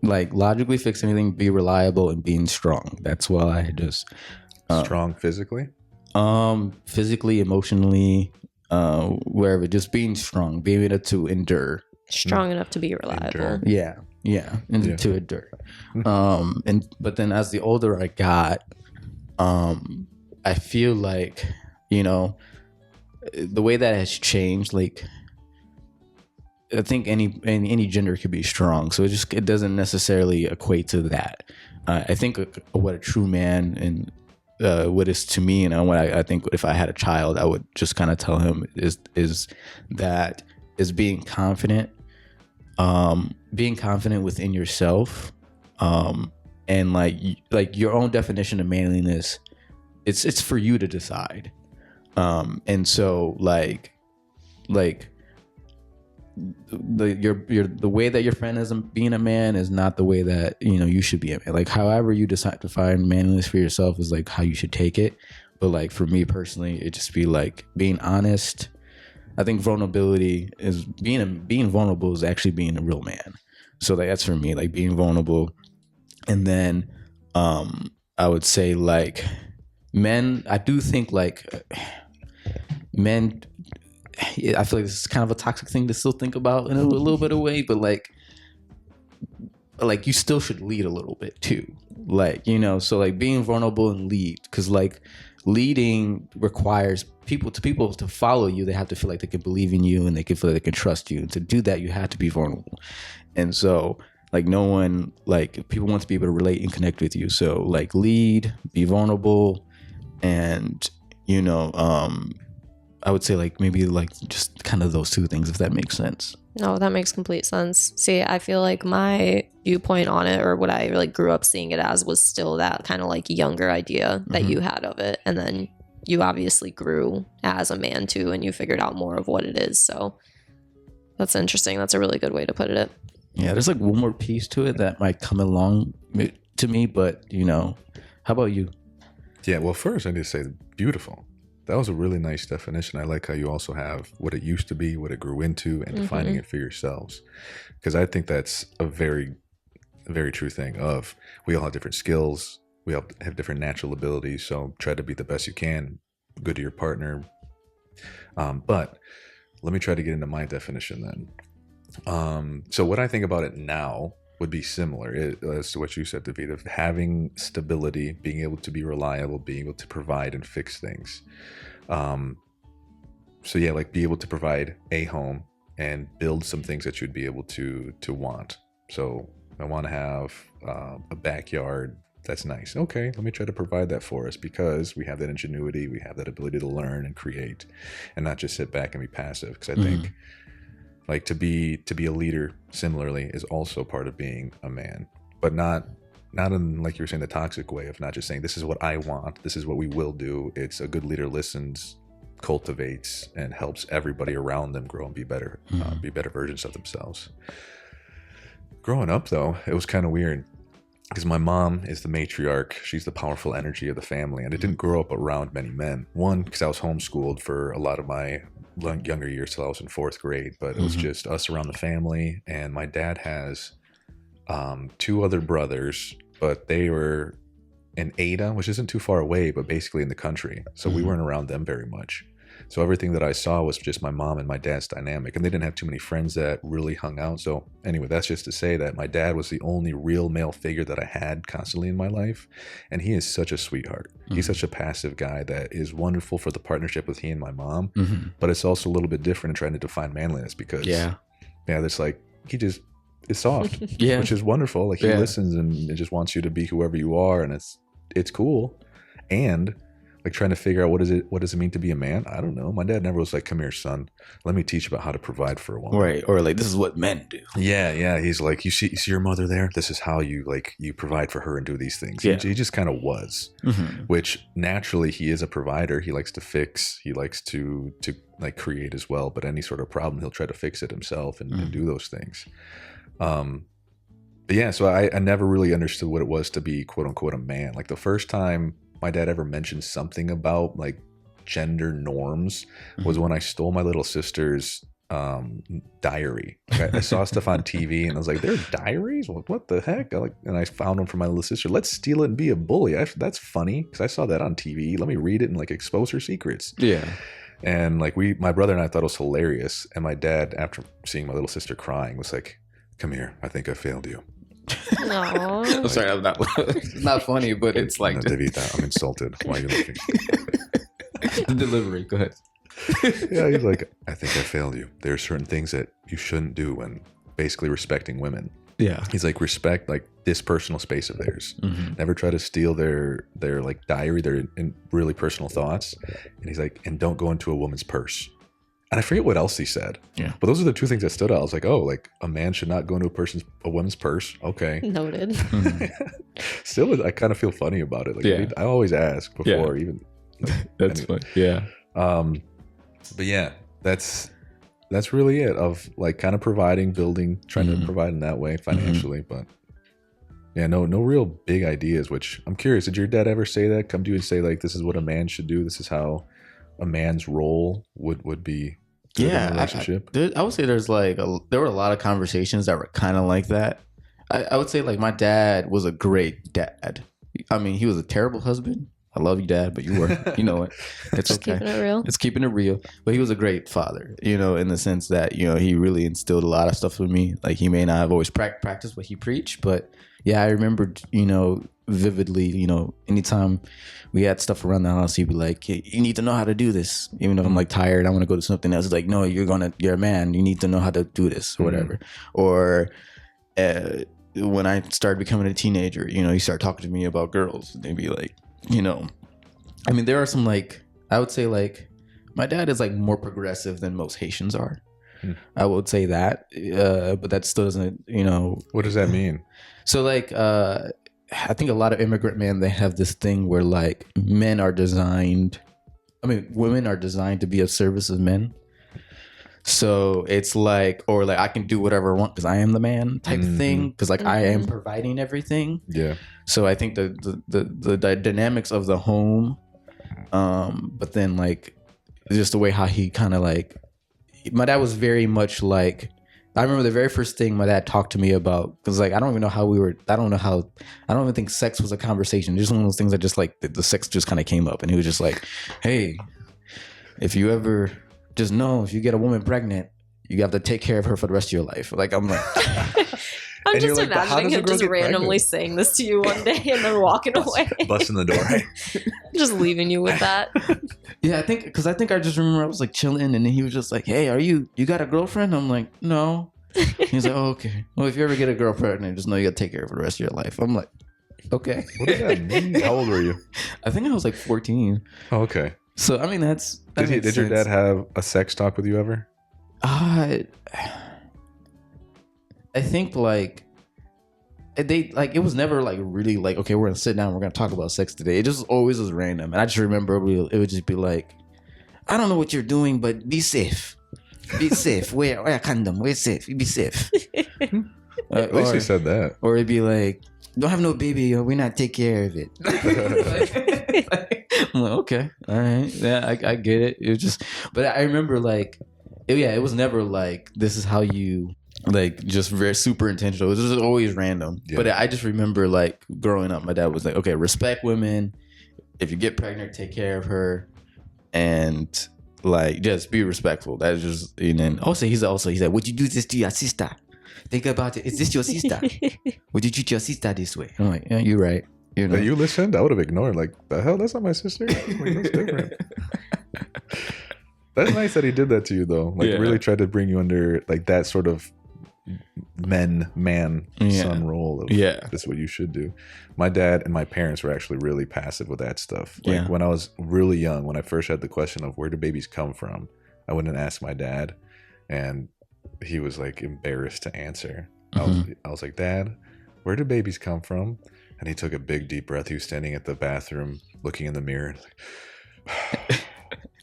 Like logically fix anything, be reliable, and being strong. That's why I just Strong physically. Physically, emotionally, wherever, just being strong, being able to endure. Strong enough to be reliable. Endure. And to endure. But then as the older I got, I feel like, you know, the way that has changed, like I think any gender could be strong, so it doesn't necessarily equate to that. I think what a true man and what is to me, and what I think if I had a child, I would just kind of tell him is being confident, within yourself, and like your own definition of manliness. It's for you to decide, and so like the way that your friend is being a man is not the way that, you know, you should be a man. Like however you decide to find manliness for yourself is like how you should take it. But like for me personally, it just be like being honest. I think vulnerability is being vulnerable is actually being a real man. So like that's for me, like being vulnerable. And then I would say like men, I do think like men, I feel like this is kind of a toxic thing to still think about in a little bit of way, but like you still should lead a little bit too. Like, you know, so like being vulnerable and lead, because like leading requires people to follow you. They have to feel like they can believe in you and they can feel like they can trust you. And to do that, you have to be vulnerable. And so like no one, like people want to be able to relate and connect with you. So like lead, be vulnerable, and, you know, I would say like maybe like just kind of those two things, if that makes sense. No, that makes complete sense. See, I feel like my viewpoint on it, or what I like grew up seeing it as, was still that kind of like younger idea that you had of it. And then you obviously grew as a man too, and you figured out more of what it is. So that's interesting. That's a really good way to put it. Yeah, there's like one more piece to it that might come along to me, but you know, how about you? Yeah, well, first I need to say beautiful. That was a really nice definition. I like how you also have what it used to be, what it grew into, and defining it for yourselves. Because I think that's a very, very true thing of we all have different skills. We all have different natural abilities. So try to be the best you can, good to your partner. But let me try to get into my definition then. So what I think about it now would be similar as to what you said, David, of having stability, being able to be reliable, being able to provide and fix things. So yeah, like be able to provide a home and build some things that you'd be able to want. So I want to have a backyard that's nice. Okay, let me try to provide that for us, because we have that ingenuity, we have that ability to learn and create, and not just sit back and be passive. Because I think like to be a leader similarly is also part of being a man, but not in, like you were saying, the toxic way of not just saying this is what I want, this is what we will do. It's a good leader listens, cultivates, and helps everybody around them grow and be better versions of themselves. Growing up though, it was kind of weird, because my mom is the matriarch. She's the powerful energy of the family, and I didn't grow up around many men. One, because I was homeschooled for a lot of my younger years till I was in 4th grade, but it was just us around the family. And my dad has 2 other brothers, but they were in Ada, which isn't too far away, but basically in the country. So we weren't around them very much. So everything that I saw was just my mom and my dad's dynamic, and they didn't have too many friends that really hung out. So anyway, that's just to say that my dad was the only real male figure that I had constantly in my life. And he is such a sweetheart. He's such a passive guy that is wonderful for the partnership with he and my mom. But it's also a little bit different in trying to define manliness, because there's like, he just is soft, which is wonderful. Like he listens and it just wants you to be whoever you are. And it's cool. And like trying to figure out what does it mean to be a man. I don't know. My dad never was like, come here, son, let me teach you about how to provide for a woman. Right. Or like, this is what men do. Yeah. He's like, you see your mother there? This is how you provide for her and do these things. Yeah. He just kind of was, which naturally he is a provider. He likes to fix. He likes to like create as well. But any sort of problem, he'll try to fix it himself and do those things. But yeah, so I never really understood what it was to be quote unquote a man. Like the first time my dad ever mentioned something about like gender norms was when I stole my little sister's diary. Like I saw stuff on TV and I was like, there are diaries? What the heck? And I found one for my little sister. Let's steal it and be a bully. That's funny because I saw that on TV. Let me read it and like expose her secrets. Yeah. And like my brother and I thought it was hilarious. And my dad, after seeing my little sister crying, was like, come here. I think I failed you. No. I'm sorry, I'm not. It's not funny, but it's like no, Davita, I'm insulted. Why are you looking? the delivery. Go ahead. Yeah, he's like, I think I failed you. There are certain things that you shouldn't do when basically respecting women. Yeah. He's like, respect like this personal space of theirs. Never try to steal their like diary, their really personal thoughts. And he's like, and don't go into a woman's purse. And I forget what else he said. Yeah. But those are the two things that stood out. I was like, oh, like a man should not go into a woman's purse. Okay. Noted. Still, I kind of feel funny about it. Like I always ask before even. That's anyway. Fun. Yeah. But yeah, that's really it of like kind of providing, building, trying to provide in that way financially. But yeah, no real big ideas, which I'm curious. Did your dad ever say that? Come to you and say like, this is what a man should do. This is how a man's role would be in a relationship? I would say there's like there were a lot of conversations that were kind of like that. I would say like my dad was a great dad. I mean, he was a terrible husband. I love you, Dad, but you were, you know it. It's just okay. Keeping it real. It's keeping it real. But he was a great father, you know, in the sense that, you know, he really instilled a lot of stuff with me. Like he may not have always practiced what he preached, but yeah, I remember, you know, vividly, you know, anytime we had stuff around the house, he'd be like, hey, you need to know how to do this. Even if I'm like tired, I want to go to something else. It's like, no, you're a man. You need to know how to do this or whatever. Or when I started becoming a teenager, you know, he started talking to me about girls. They'd be like, you know, I mean, there are some like, I would say like, my dad is like more progressive than most Haitians are. I would say that, but that still doesn't, you know. What does that mean? So like, I think a lot of immigrant men, they have this thing where like women are designed to be of service of men. So it's like, or like I can do whatever I want because I am the man type of thing. Because like I am providing everything. Yeah. So I think the dynamics of the home, but then like just the way how he kind of like, my dad was very much like, I remember the very first thing my dad talked to me about, because like I don't even think sex was a conversation. Just one of those things that just like the sex just kind of came up, and he was just like, hey, if you ever just know, if you get a woman pregnant, you have to take care of her for the rest of your life. Like I'm like, I'm just imagining him just randomly saying this to you one day and then walking away, busting the door, just leaving you with that. Yeah, I think I just remember I was like chilling, and then he was just like, "Hey, you got a girlfriend?" I'm like, "No." He's like, "Oh, okay. Well, if you ever get a girl pregnant, just know you got to take care of her for the rest of your life." I'm like, "Okay." What does that mean? How old were you? I think I was like 14. Oh, okay. So I mean, did your dad have a sex talk with you ever? I think like they like it was never like really like, okay, we're gonna sit down, we're gonna talk about sex today. It just always was random, and I just remember it would just be like, I don't know what you're doing, but be safe. Be safe. Wear a condom. We're safe. Be safe. At least he said that. Or it'd be like, don't have no baby, or we're not take care of it. I'm like, okay, all right, yeah, I get it. It was just, but I remember like, it was never like, this is how you like, just very super intentional. It was just always random. Yeah. But I just remember like growing up, my dad was like, okay, respect women. If you get pregnant, take care of her, and like just be respectful. That's just, and then he said, would you do this to your sister? Think about it. Is this your sister? Would you treat your sister this way? I'm like, yeah, you're right. You know? You listened? I would have ignored. Like, the hell? That's not my sister. Like, that's different. That's nice that he did that to you, though. Like, really tried to bring you under like that sort of man son role of this is what you should do. My dad and my parents were actually really passive with that stuff. Like when I was really young, when I first had the question of where do babies come from, I went and asked my dad, and he was like embarrassed to answer. I was like, Dad, where do babies come from? And he took a big deep breath. He was standing at the bathroom looking in the mirror, and like,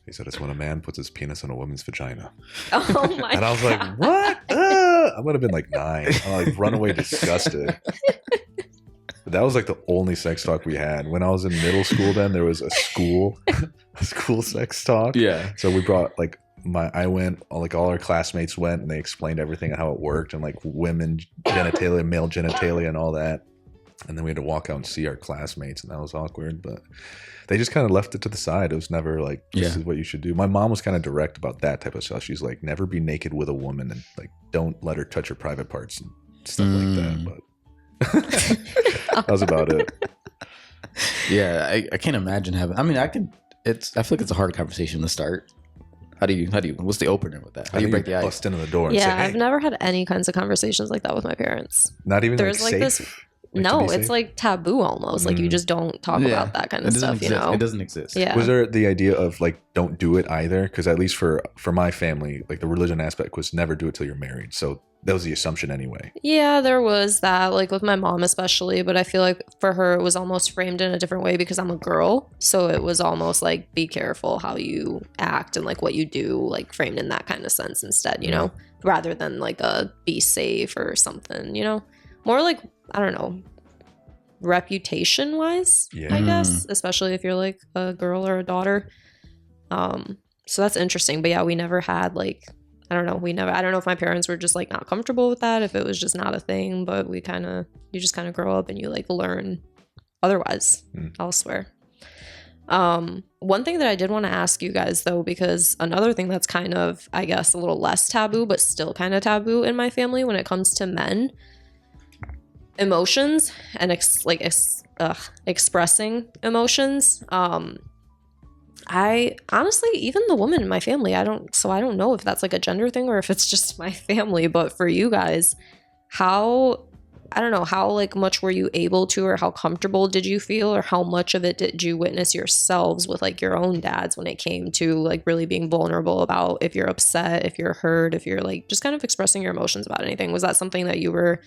he said, it's when a man puts his penis in a woman's vagina. Oh my! And I was like, what? I would have been like 9. I like run away disgusted. But that was like the only sex talk we had. When I was in middle school, then there was a school sex talk. Yeah. So we brought like I went, like all our classmates went, and they explained everything and how it worked, and like women genitalia, male genitalia, and all that. And then we had to walk out and see our classmates, and that was awkward. But they just kind of left it to the side. It was never like, this is what you should do. My mom was kind of direct about that type of stuff. She's like, never be naked with a woman, and like, don't let her touch your private parts and stuff like that. But that was about it. Yeah, I can't imagine having. I mean, I feel like it's a hard conversation to start. How do you? What's the opener with that? How do you break the ice? Bust into the door. And Yeah, say, hey. I've never had any kinds of conversations like that with my parents. Not even There's like safe? this. Like, no, it's it's like taboo almost. Like you just don't talk about that kind of stuff. You know, it doesn't exist. Yeah. Was there the idea of like don't do it either? Because at least for my family, like the religion aspect was never do it till you're married. So that was the assumption anyway. Yeah, there was that, like with my mom especially, but I feel like for her it was almost framed in a different way because I'm a girl. So it was almost like be careful how you act and like what you do, like framed in that kind of sense instead, you know, rather than like a be safe or something, you know, more like, I don't know, reputation wise, I guess, especially if you're like a girl or a daughter. So that's interesting. But yeah, we never had like, I don't know if my parents were just like not comfortable with that, if it was just not a thing, but you just kind of grow up and you like learn otherwise elsewhere. One thing that I did want to ask you guys though, because another thing that's kind of, I guess, a little less taboo, but still kind of taboo in my family when it comes to men, emotions and expressing emotions. I honestly, even the women in my family, I don't know if that's like a gender thing or if it's just my family, but for you guys, how like much were you able to, or how comfortable did you feel, or how much of it did you witness yourselves with like your own dads when it came to like really being vulnerable about if you're upset, if you're hurt, if you're like just kind of expressing your emotions about anything? Was that something that you were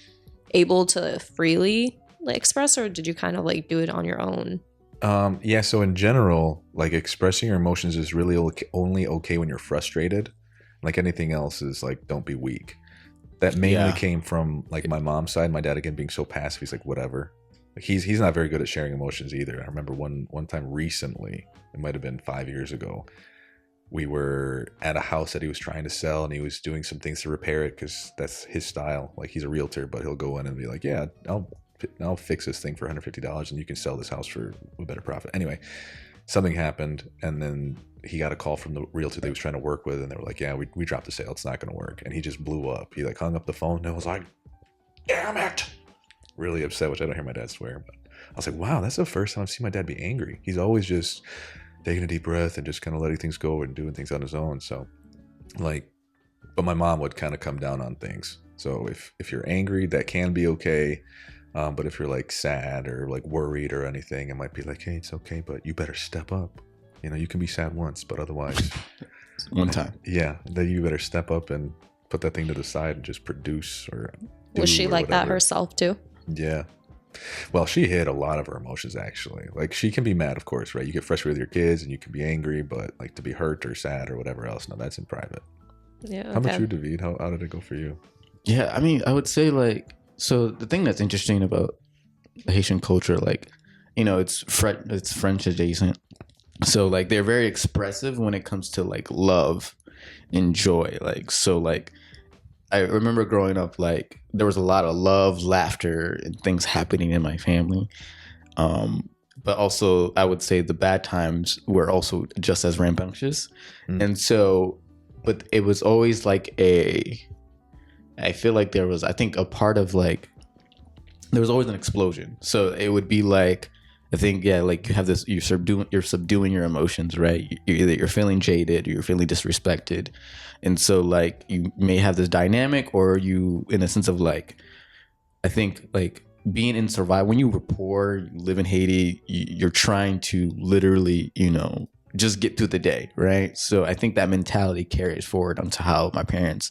able to freely like express, or did you kind of like do it on your own? Yeah, so in general, like expressing your emotions is really only okay when you're frustrated. Like anything else is like, don't be weak. That mainly came from like my mom's side. My dad, again, being so passive, he's like, whatever. Like he's not very good at sharing emotions either. I remember one time recently, it might have been 5 years ago, we were at a house that he was trying to sell, and he was doing some things to repair it because that's his style. Like he's a realtor, but he'll go in and be like, yeah, I'll fix this thing for $150 and you can sell this house for a better profit. Anyway, something happened, and then he got a call from the realtor that he was trying to work with, and they were like, yeah, we dropped the sale. It's not going to work. And he just blew up. He like hung up the phone and was like, damn it. Really upset, which I don't hear my dad swear, but I was like, wow, that's the first time I've seen my dad be angry. He's always just taking a deep breath and just kind of letting things go and doing things on his own. So like, but my mom would kind of come down on things. So if you're angry, that can be okay. But if you're like sad or like worried or anything, it might be like, hey, it's okay, but you better step up. You know, you can be sad once, but otherwise one time. Yeah, then you better step up and put that thing to the side and just produce or do. Was she like that herself too? Yeah. Well, she hid a lot of her emotions actually. Like she can be mad, of course, right? You get frustrated with your kids and you can be angry, but like to be hurt or sad or whatever else, no, that's in private. Yeah. Okay. How about you, David? How did it go for you? Yeah, I mean, I would say like, so the thing that's interesting about the Haitian culture, like, you know, it's French adjacent. So like they're very expressive when it comes to like love and joy. Like, so like I remember growing up, like there was a lot of love, laughter, and things happening in my family. But also I would say the bad times were also just as rambunctious. And so, but it was always like I feel like there was, I think a part of like, there was always an explosion. So it would be like, I think, yeah, like you have this, you're subduing your emotions, right? You're feeling jaded, or you're feeling disrespected. And so like you may have this dynamic, or you, in a sense of like, I think like being in survival, when you were poor, you live in Haiti, you're trying to literally, just get through the day, right? So I think that mentality carries forward onto how my parents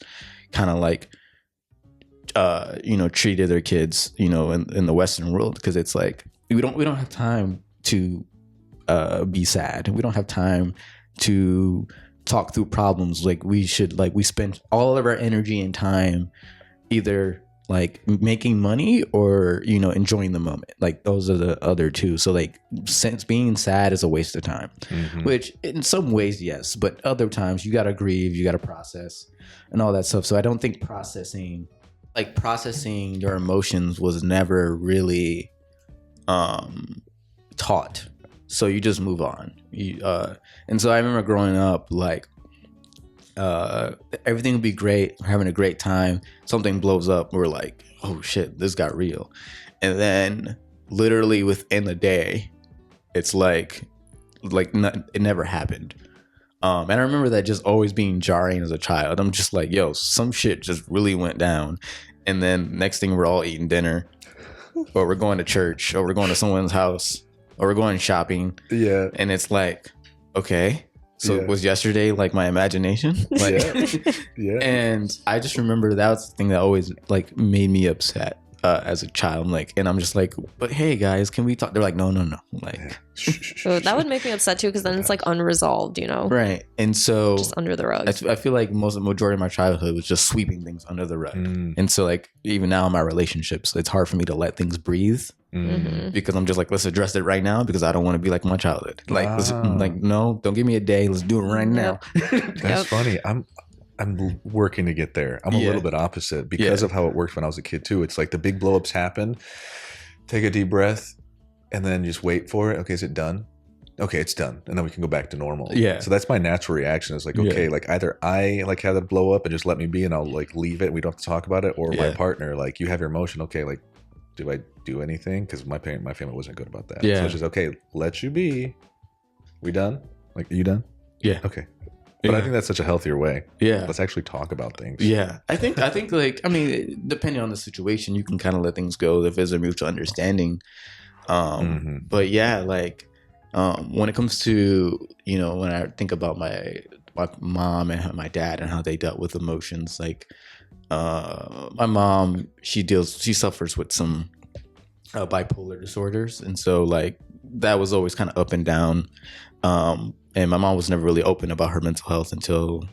kind of like, treated their kids, in the Western world, because it's like we don't have time to be sad. We don't have time to talk through problems. Like we spend all of our energy and time either like making money or enjoying the moment. Like those are the other two. So like, since being sad is a waste of time, which in some ways yes, but other times you gotta grieve, you gotta process and all that stuff. So I don't think processing your emotions was never really taught. So you just move on. And so I remember growing up, like everything would be great, we're having a great time, something blows up, we're like, oh shit, this got real. And then literally within a day, it's like it never happened. And I remember that just always being jarring as a child. I'm just like, yo, some shit just really went down. And then next thing, we're all eating dinner, or we're going to church, or we're going to someone's house, or we're going shopping. Yeah. And it's like, okay, so was yesterday like my imagination? Like, Yeah. And I just remember that was the thing that always like made me upset as a child. Like, and I'm just like, but hey guys, can we talk? They're like, no. Like, So that would make me upset too, because then it's like unresolved, right. And so just under the rug. I feel like the majority of my childhood was just sweeping things under the rug. And so like even now in my relationships, it's hard for me to let things breathe. Because I'm just like, let's address it right now, because I don't want to be like my childhood. Like, no, don't give me a day. Let's do it right now. That's funny. I'm working to get there. I'm a little bit opposite because of how it worked when I was a kid too. It's like the big blow ups happen. Take a deep breath and then just wait for it. Okay, is it done? Okay, it's done. And then we can go back to normal. Yeah. So that's my natural reaction. Is like, okay, like either I like have it blow up and just let me be and I'll like leave it. We don't have to talk about it. Or my partner, like, you have your emotion. Okay, like, do I do anything? Because my family wasn't good about that. So it's just, okay, let you be. We done? Like, are you done? Yeah. Okay. But I think that's such a healthier way. Yeah. Let's actually talk about things. Yeah. I think like, I mean, depending on the situation, you can kind of let things go if there's a mutual understanding. But yeah, like, when it comes to, when I think about my mom and my dad and how they dealt with emotions, like, my mom, she suffers with some bipolar disorders. And so like, that was always kind of up and down. And my mom was never really open about her mental health until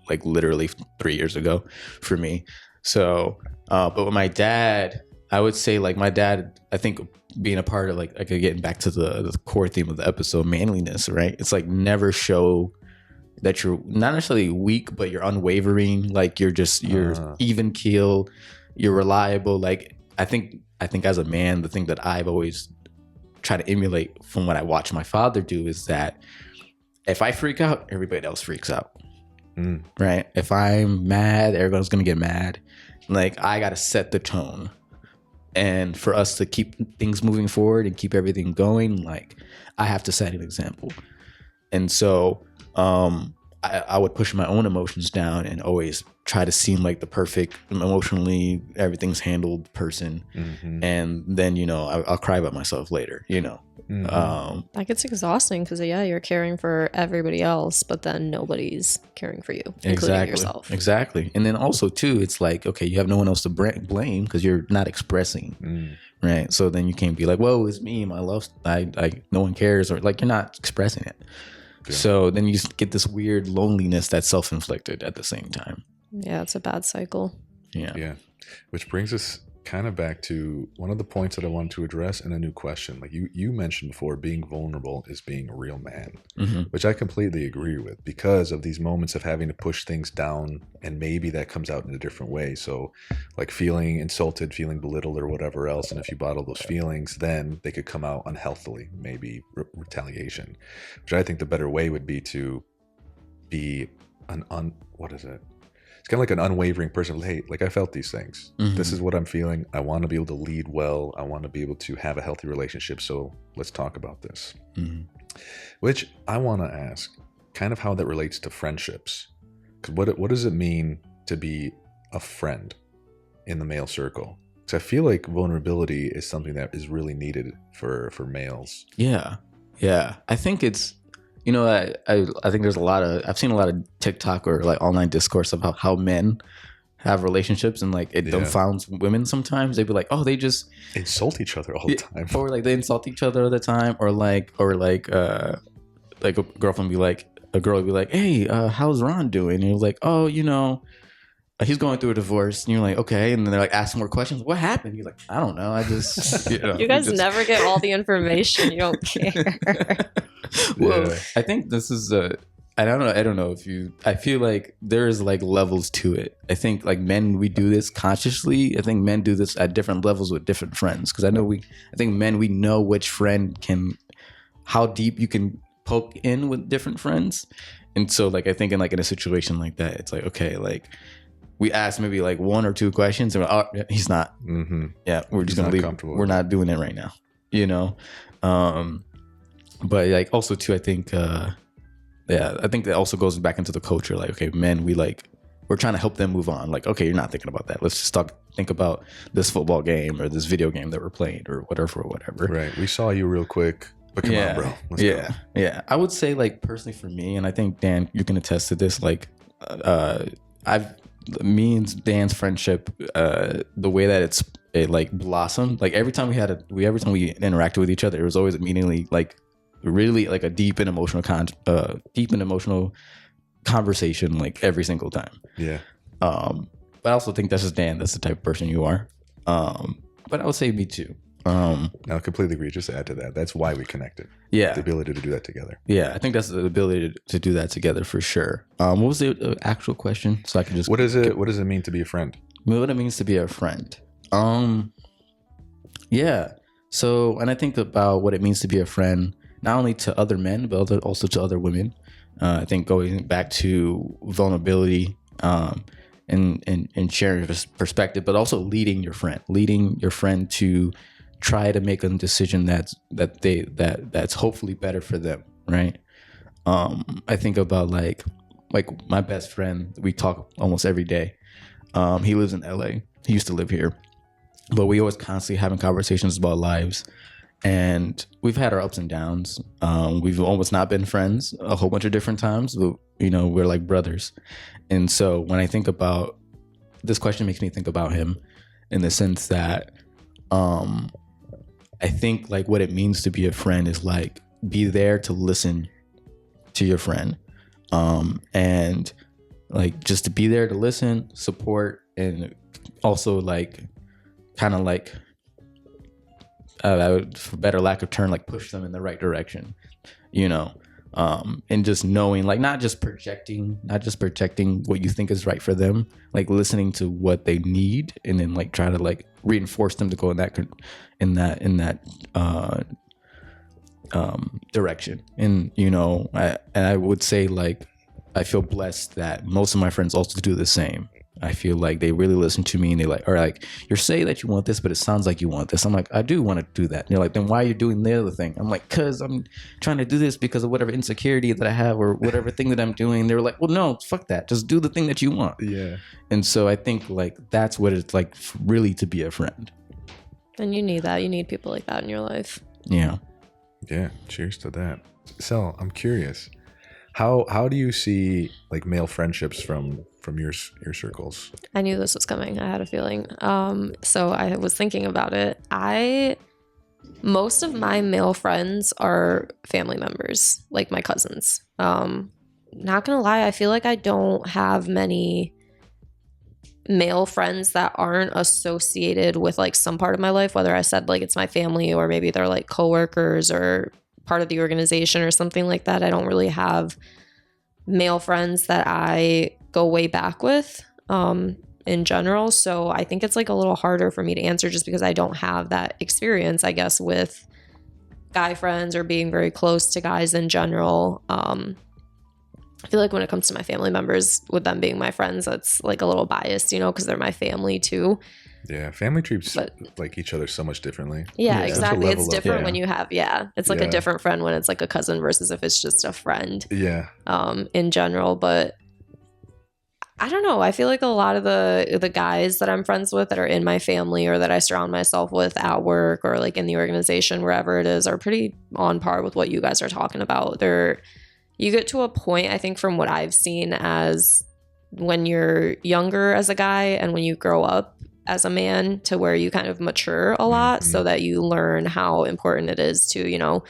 like literally 3 years ago for me. So, but with my dad, I would say like my dad, I think being a part of like getting back to the core theme of the episode, manliness, right? It's like never show that you're not necessarily weak, but you're unwavering. Like you're even keel, you're reliable. Like I think as a man, the thing that I've always try to emulate from what I watch my father do is that if I freak out, everybody else freaks out. Right? If I'm mad, everyone's gonna get mad. Like I gotta set the tone. And for us to keep things moving forward and keep everything going, like I have to set an example. And so I would push my own emotions down and always try to seem like the perfect, emotionally everything's handled person. And then I'll cry about myself later. That gets exhausting because you're caring for everybody else, but then nobody's caring for you, including yourself. Exactly. And then also too, it's like, okay, you have no one else to blame because you're not expressing, right? So then you can't be like, whoa, it's me, my love, I no one cares, or like you're not expressing it. So then you get this weird loneliness that's self-inflicted at the same time. Yeah, it's a bad cycle. Yeah. Which brings us kind of back to one of the points that I wanted to address and a new question. Like you mentioned before, being vulnerable is being a real man, which I completely agree with because of these moments of having to push things down, and maybe that comes out in a different way. So like feeling insulted, feeling belittled or whatever else. And if you bottle those feelings, then they could come out unhealthily, maybe retaliation, which I think the better way would be to be what is it? It's kind of like an unwavering person. Hey, like I felt these things. This is what I'm feeling. I want to be able to lead well. I want to be able to have a healthy relationship. So let's talk about this. Which I want to ask, kind of how that relates to friendships. Because what does it mean to be a friend in the male circle? Because I feel like vulnerability is something that is really needed for males. Yeah. I think it's, I think there's I've seen a lot of TikTok or like online discourse about how men have relationships and like it dumbfounds women sometimes. They'd be like, oh, they just insult each other all the time. Or like they insult each other all the time. Or like a girlfriend be like, a girl would be like, hey, how's Ron doing? And you're like, oh, he's going through a divorce. And you're like, okay. And then they're like asking more questions. What happened? You're like, I don't know. I just, You guys never get all the information. You don't care. Well, I think this is I don't know I feel like there's like levels to it. I think like men, we do this consciously. I think men do this at different levels with different friends. Because I think men, we know which friend how deep you can poke in with different friends. And so like I think in a situation like that, it's like, okay, like we ask maybe like one or two questions and oh, he's not. Yeah, we're just gonna leave. We're not doing it right now. But like also too, I think I think that also goes back into the culture. Like, okay, men, we're trying to help them move on. Like, okay, you're not thinking about that. Let's just think about this football game or this video game that we're playing or whatever. Right. We saw you real quick. But come on, bro. Let's go. Yeah. I would say like personally for me, and I think Dan, you can attest to this. Like, me and Dan's friendship, the way that it like blossomed. Like every time we interacted with each other, it was always immediately like really like a deep and emotional conversation like every single time. Yeah. But I also think that's just Dan. That's the type of person you are. But I would say me too. No, I completely agree. Just to add to that, that's why we connected. Yeah, the ability to do that together. Yeah, I think that's the ability to do that together for sure. What was the actual question? So I can just what does it mean to be a friend? What it means to be a friend. Yeah. So, and I think about what it means to be a friend, not only to other men, but also to other women. I think going back to vulnerability, and sharing perspective, but also leading your friend to try to make a decision that's hopefully better for them, right? I think about like my best friend. We talk almost every day. He lives in LA. He used to live here, but we always constantly having conversations about lives, and we've had our ups and downs. We've almost not been friends a whole bunch of different times, but we're like brothers. And so when I think about this question, makes me think about him in the sense that I think like what it means to be a friend is like be there to listen to your friend, and like just to be there to listen, support, and also like kind of like I would, for better lack of term, like push them in the right direction, and just knowing, like not just projecting what you think is right for them, like listening to what they need, and then like try to like reinforce them to go in that direction. And I would say like I feel blessed that most of my friends also do the same. I feel like they really listen to me, and they are like, you're saying that you want this, but it sounds like you want this. I'm like, I do want to do that. And they're like, then why are you doing the other thing? I'm like, cause I'm trying to do this because of whatever insecurity that I have or whatever thing that I'm doing. They're like, well, no, fuck that. Just do the thing that you want. Yeah. And so I think like that's what it's like really to be a friend. And you need that. You need people like that in your life. Yeah. Yeah. Cheers to that. So I'm curious, how do you see like male friendships from your circles? I knew this was coming. I had a feeling. So I was thinking about it. Most of my male friends are family members, like my cousins. Not gonna lie, I feel like I don't have many male friends that aren't associated with like some part of my life, whether I said like it's my family or maybe they're like coworkers or part of the organization or something like that. I don't really have male friends that I go way back with in general. So I think it's like a little harder for me to answer just because I don't have that experience, I guess, with guy friends or being very close to guys in general. I feel like when it comes to my family members, with them being my friends, that's like a little biased, you know, because they're my family too. Yeah, family treats But like each other so much differently. yeah, Yeah. exactly. Such a It's level of- different yeah. when you have, it's like Yeah. a different friend when it's like a cousin versus if it's just a friend Yeah, in general. But I don't know. I feel like a lot of the guys that I'm friends with that are in my family or that I surround myself with at work or like in the organization, wherever it is, are pretty on par with what you guys are talking about. You get to a point, I think, from what I've seen, as when you're younger as a guy and when you grow up as a man, to where you kind of mature a lot, so that you learn how important it is to, you know,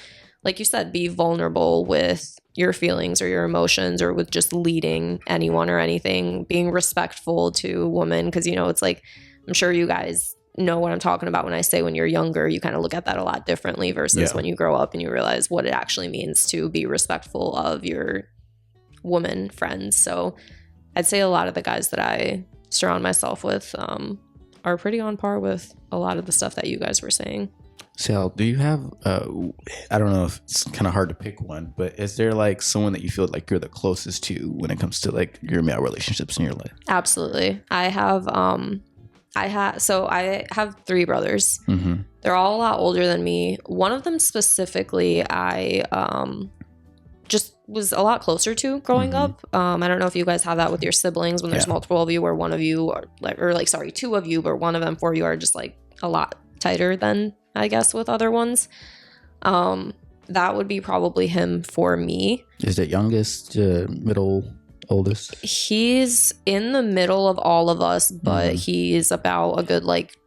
like you said, be vulnerable with your feelings or your emotions, or with just leading anyone or anything, being respectful to women. Because, you know, it's like, I'm sure you guys know what I'm talking about when I say when you're younger, you kind of look at that a lot differently versus when you grow up and you realize what it actually means to be respectful of your woman friends. So I'd say a lot of the guys that I surround myself with are pretty on par with a lot of the stuff that you guys were saying. Sal, do you have I don't know if it's kind of hard to pick one, but is there like someone that you feel like you're the closest to when it comes to like your male relationships in your life? Absolutely. I have 3 brothers. Mm-hmm. They're all a lot older than me. One of them specifically, I just was a lot closer to growing up. I don't know if you guys have that with your siblings when there's multiple of you, or one of you, or 2 of you, but one of them 4 of you are just like a lot tighter than, I guess, with other ones. That would be probably him for me. Is that youngest, middle, oldest? He's in the middle of all of us, but he's about a good like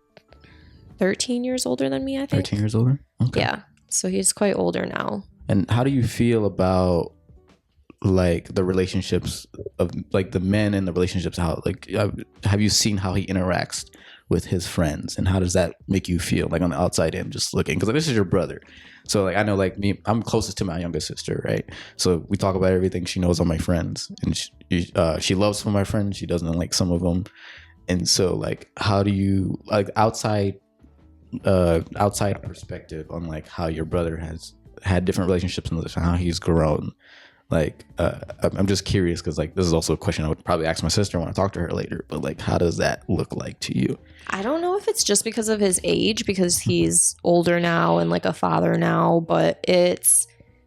13 years older than me, I think. 13 years older? Okay. Yeah. So he's quite older now. And how do you feel about like the relationships of like the men in the relationships? How like have you seen how he interacts with his friends, and how does that make you feel like on the outside in, just looking? Because like, this is your brother, so like I know like me, I'm closest to my youngest sister, right? So we talk about everything. She knows all my friends, and she loves some of my friends. She doesn't like some of them, and so like how do you like outside perspective on like how your brother has had different relationships and how he's grown? Like I'm just curious, because like this is also a question I would probably ask my sister when I talk to her later, but like how does that look like to you? I don't know if it's just because of his age, because he's older now and like a father now, but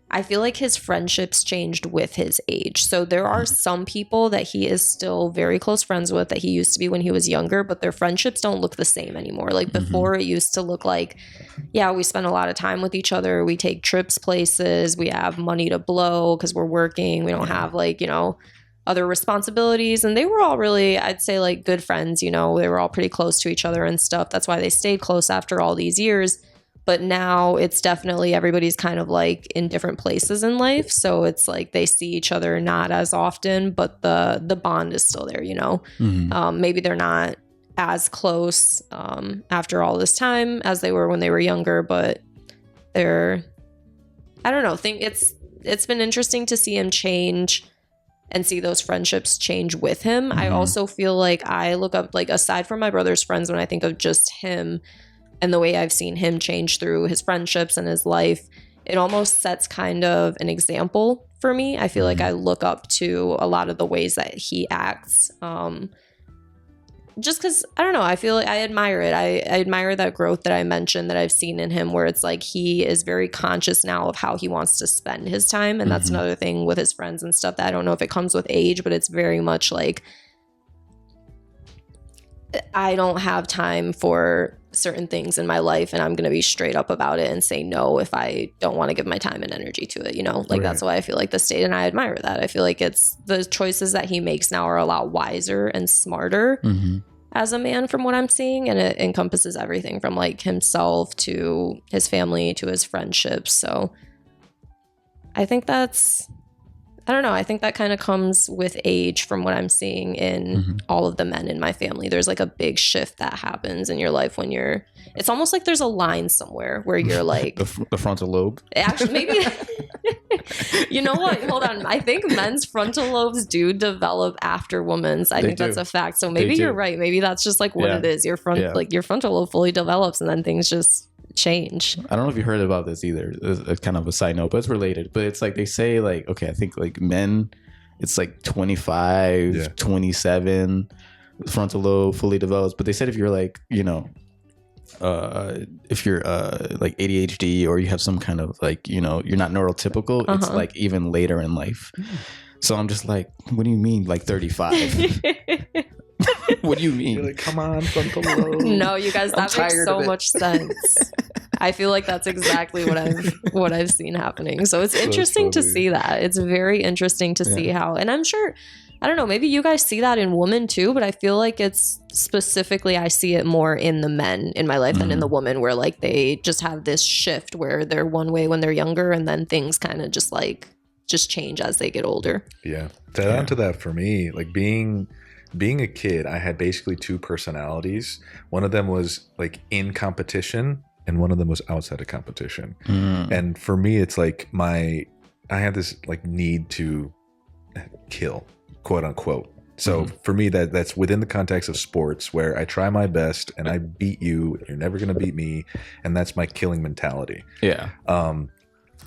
I feel like his friendships changed with his age. So there are some people that he is still very close friends with that he used to be when he was younger, but their friendships don't look the same anymore. Like before, it used to look like, yeah, we spend a lot of time with each other. We take trips places. We have money to blow because we're working. We don't have like, you know, other responsibilities. And they were all really, I'd say, like good friends. You know, they were all pretty close to each other and stuff. That's why they stayed close after all these years. But now it's definitely everybody's kind of like in different places in life. So it's like they see each other not as often, but the bond is still there, you know. Maybe they're not as close after all this time as they were when they were younger, but I don't know. It's been interesting to see him change and see those friendships change with him. I also feel like I look up, like aside from my brother's friends, when I think of just him and the way I've seen him change through his friendships and his life, it almost sets kind of an example for me. I feel like I look up to a lot of the ways that he acts. Just because, I don't know, I feel like I admire it. I admire that growth that I mentioned that I've seen in him, where it's like he is very conscious now of how he wants to spend his time. And that's another thing with his friends and stuff that I don't know if it comes with age, but it's very much like, I don't have time for certain things in my life, and I'm going to be straight up about it and say no if I don't want to give my time and energy to it, you know? Like that's why I feel like the state, and I admire that. I feel like it's the choices that he makes now are a lot wiser and smarter as a man from what I'm seeing, and it encompasses everything from like himself to his family to his friendships. So I think I don't know. I think that kind of comes with age from what I'm seeing in all of the men in my family. There's like a big shift that happens in your life when it's almost like there's a line somewhere where you're like. the frontal lobe? Actually, maybe. You know what? Hold on. I think men's frontal lobes do develop after women's. I think that's a fact. So maybe you're right. Maybe that's just like what it is. Your frontal lobe fully develops and then things just change. I don't know if you heard about this either. It's kind of a side note, but it's related. But it's like they say like, okay, I think like men it's like 25, 27, frontal lobe fully developed. But they said if you're like, if you're like ADHD or you have some kind of like, you're not neurotypical, it's like even later in life. So I'm just like, what do you mean like 35? What do you mean? You're like, come on, frontal lobe. No, you guys, that makes so much sense. I feel like that's exactly what I've seen happening. So it's interesting to see that. It's very interesting to see how, and I'm sure, I don't know, maybe you guys see that in women too, but I feel like it's specifically, I see it more in the men in my life than in the women, where like they just have this shift where they're one way when they're younger and then things kind of just change as they get older. Yeah. To add on to that, for me, like being a kid, I had basically two personalities. One of them was like in competition and one of them was outside of competition. And for me, it's like I had this like need to kill, quote unquote. So for me, that's within the context of sports, where I try my best and I beat you, you're never going to beat me. And that's my killing mentality. Yeah.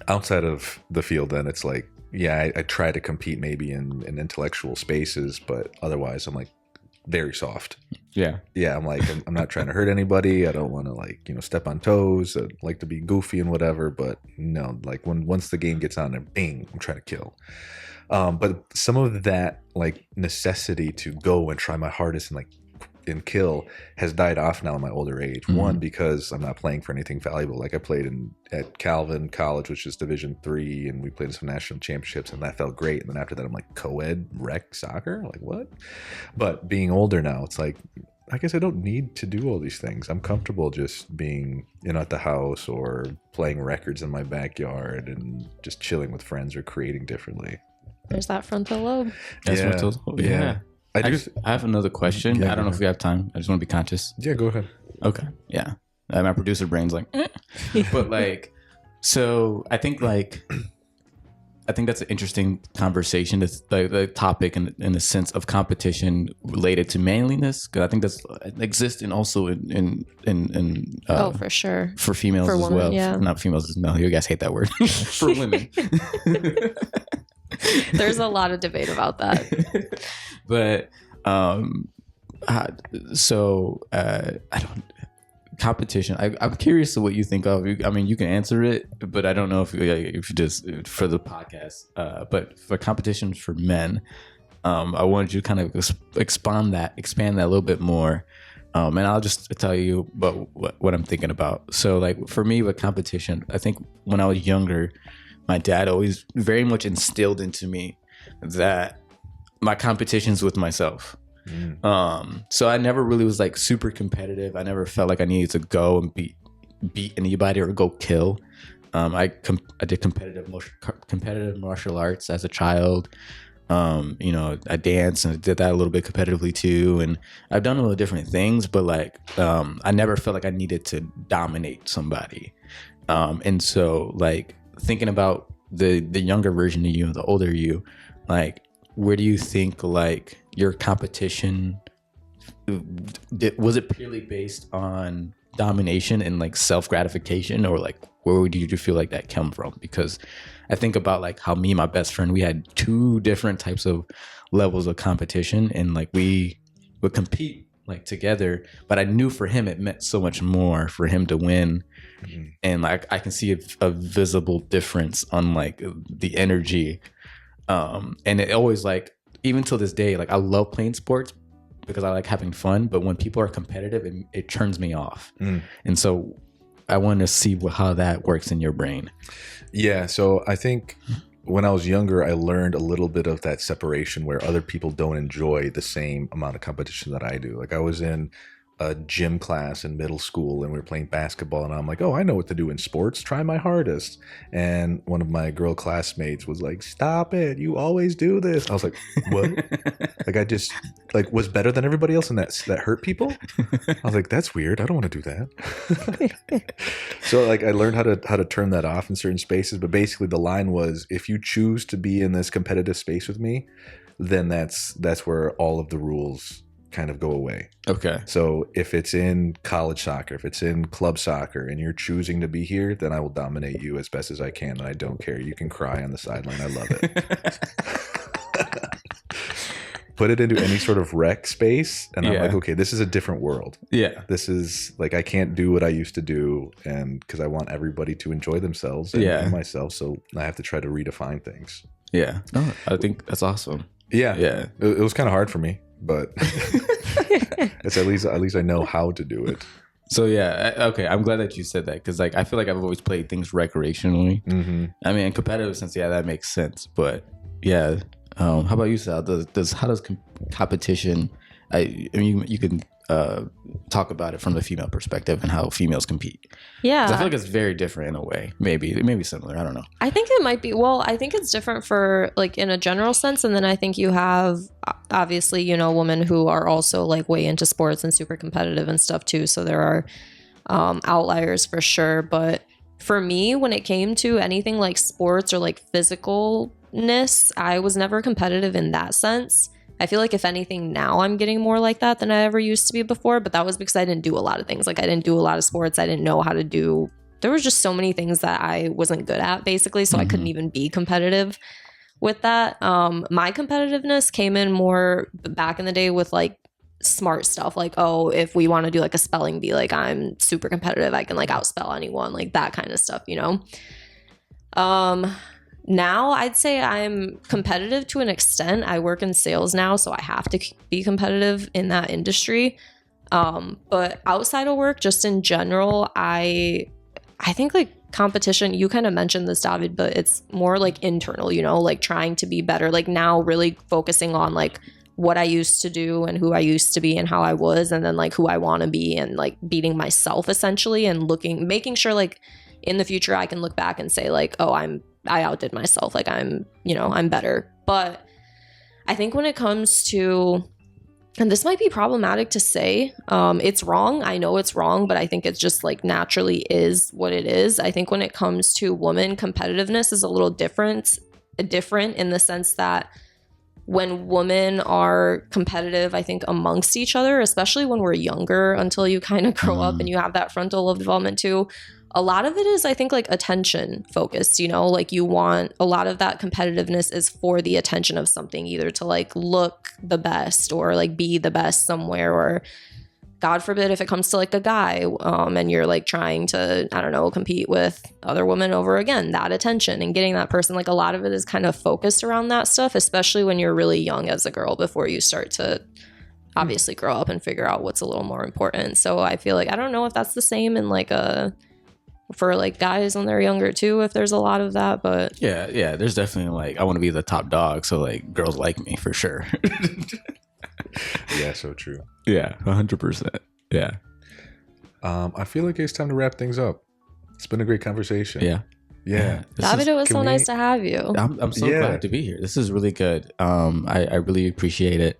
Outside of the field, then it's like, I try to compete maybe in intellectual spaces, but otherwise I'm like very soft. Yeah, I'm like, I'm not trying to hurt anybody. I don't want to like, step on toes. I like to be goofy and whatever, but no, like once the game gets on there, bing, I'm trying to kill. But some of that like necessity to go and try my hardest and kill has died off now in my older age. One, because I'm not playing for anything valuable. Like I played at Calvin College, which is Division III, and we played in some national championships, and that felt great. And then after that, I'm like, co-ed rec soccer? Like what? But being older now, it's like, I guess I don't need to do all these things. I'm comfortable just being, at the house or playing records in my backyard and just chilling with friends or creating differently. There's that frontal lobe. Frontal lobe. Yeah. I have another question. I don't know if we have time. I just want to be conscious. Yeah, go ahead. Okay. Yeah. My producer brain's like, but like, so I think that's an interesting conversation. That's the topic in the sense of competition related to manliness, because I think that's exists and also in for sure, for females as women, well. Yeah. Not females. No, you guys hate that word. For women. There's a lot of debate about that. But I don't competition. I'm curious to what you think of. I mean, you can answer it, but I don't know if you just for the podcast. But for competition for men, I wanted you to kind of expand that a little bit more. And I'll just tell you about what I'm thinking about. So like for me with competition, I think when I was younger, my dad always very much instilled into me that my competition's with myself. So I never really was like super competitive. I never felt like I needed to go and beat anybody or go kill. I did competitive martial arts as a child. I danced and I did that a little bit competitively too. And I've done a little different things, but like I never felt like I needed to dominate somebody. And so like thinking about the younger version of you, the older you, like where do you think like your competition was it purely based on domination and like self-gratification, or like where did you feel like that come from? Because I think about like how me and my best friend, we had two different types of levels of competition, and like we would compete like together, but I knew for him it meant so much more for him to win. And like I can see a visible difference on like the energy, and it always like even till this day, like I love playing sports because I like having fun, but when people are competitive, it turns me off. And so I want to see how that works in your brain. Yeah, so I think when I was younger, I learned a little bit of that separation where other people don't enjoy the same amount of competition that I do. Like I was in a gym class in middle school and we were playing basketball, and I'm like, oh, I know what to do in sports. Try my hardest. And one of my girl classmates was like, stop it. You always do this. I was like, what? Like I just like was better than everybody else, and that hurt people. I was like, that's weird. I don't want to do that. So like I learned how to turn that off in certain spaces. But basically the line was, if you choose to be in this competitive space with me, then that's where all of the rules kind of go away. Okay. So if it's in college soccer, if it's in club soccer, and you're choosing to be here, then I will dominate you as best as I can, and I don't care. You can cry on the sideline. I love it. Put it into any sort of rec space, and I'm Yeah. like, okay, this is a different world. Yeah. This is like, I can't do what I used to do, and because I want everybody to enjoy themselves and, Yeah. and myself, so I have to try to redefine things. Yeah. No, I think that's awesome. Yeah, Yeah. it was kind of hard for me, but it's at least I know how to do it. So yeah, okay. I'm glad that you said that because like I feel like I've always played things recreationally. Mm-hmm. I mean, in competitive sense, yeah, that makes sense. But yeah, how about you, Sal? How does competition? I mean, you can talk about it from the female perspective and how females compete. 'Cause Yeah. I feel like it's very different in a way. Maybe similar. I don't know. I think it might be. Well, I think it's different for like in a general sense. And then I think you have obviously, you know, women who are also like way into sports and super competitive and stuff too. So there are outliers for sure. But for me, when it came to anything like sports or like physicalness, I was never competitive in that sense. I feel like if anything now I'm getting more like that than I ever used to be before, but that was because I didn't do a lot of things. Like I didn't do a lot of sports. I didn't know how to do, there was just so many things that I wasn't good at basically. So I couldn't even be competitive with that. My competitiveness came in more back in the day with like smart stuff. Like, oh, if we want to do like a spelling bee, like I'm super competitive. I can like outspell anyone, like that kind of stuff, you know? Now I'd say I'm competitive to an extent. I work in sales now, so I have to be competitive in that industry. But outside of work, just in general, I think like competition, you kind of mentioned this, David, but it's more like internal, you know, like trying to be better. Like now really focusing on like what I used to do and who I used to be and how I was, and then like who I want to be and like beating myself essentially and making sure like in the future I can look back and say like, oh, I outdid myself. Like I'm better. But I think when it comes to, and this might be problematic to say, it's wrong. I know it's wrong, but I think it's just like naturally is what it is. I think when it comes to women, competitiveness is a little different in the sense that when women are competitive, I think amongst each other, especially when we're younger, until you kind of grow up and you have that frontal lobe development too, a lot of it is, I think, like attention focused, you know, like you want a lot of that competitiveness is for the attention of something, either to like look the best or like be the best somewhere, or God forbid if it comes to like a guy and you're like trying to, I don't know, compete with other women over again, that attention and getting that person, like a lot of it is kind of focused around that stuff, especially when you're really young as a girl before you start to obviously grow up and figure out what's a little more important. So I feel like, I don't know if that's the same in like for like guys when they're younger too, if there's a lot of that, but Yeah, there's definitely like I want to be the top dog, so like girls like me for sure. Yeah, so true. Yeah, 100%. Yeah. I feel like it's time to wrap things up. It's been a great conversation. Yeah. David, it was so nice to have you. I'm so glad to be here. This is really good. I really appreciate it.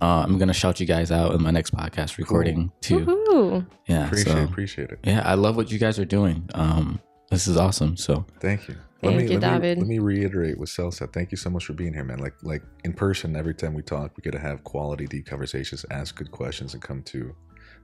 I'm gonna shout you guys out in my next podcast recording too. Woohoo. Yeah, Appreciate it. Yeah, I love what you guys are doing. This is awesome. So Thank you. Thank you, David. Let me reiterate what Sel said. Thank you so much for being here, man. Like in person, every time we talk, we get to have quality, deep conversations, ask good questions, and come to,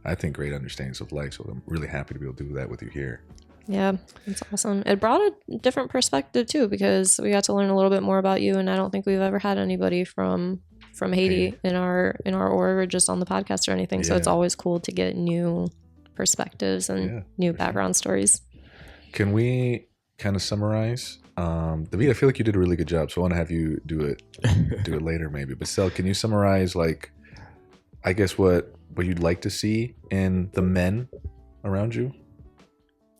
I think, great understandings of life. So I'm really happy to be able to do that with you here. Yeah, it's awesome. It brought a different perspective too, because we got to learn a little bit more about you, and I don't think we've ever had anybody from Haiti in our org or just on the podcast or anything. So it's always cool to get new perspectives and new background stories. Can we kind of summarize? David, I feel like you did a really good job, so I want to have you do it later maybe. But Sel, can you summarize, like, I guess what you'd like to see in the men around you?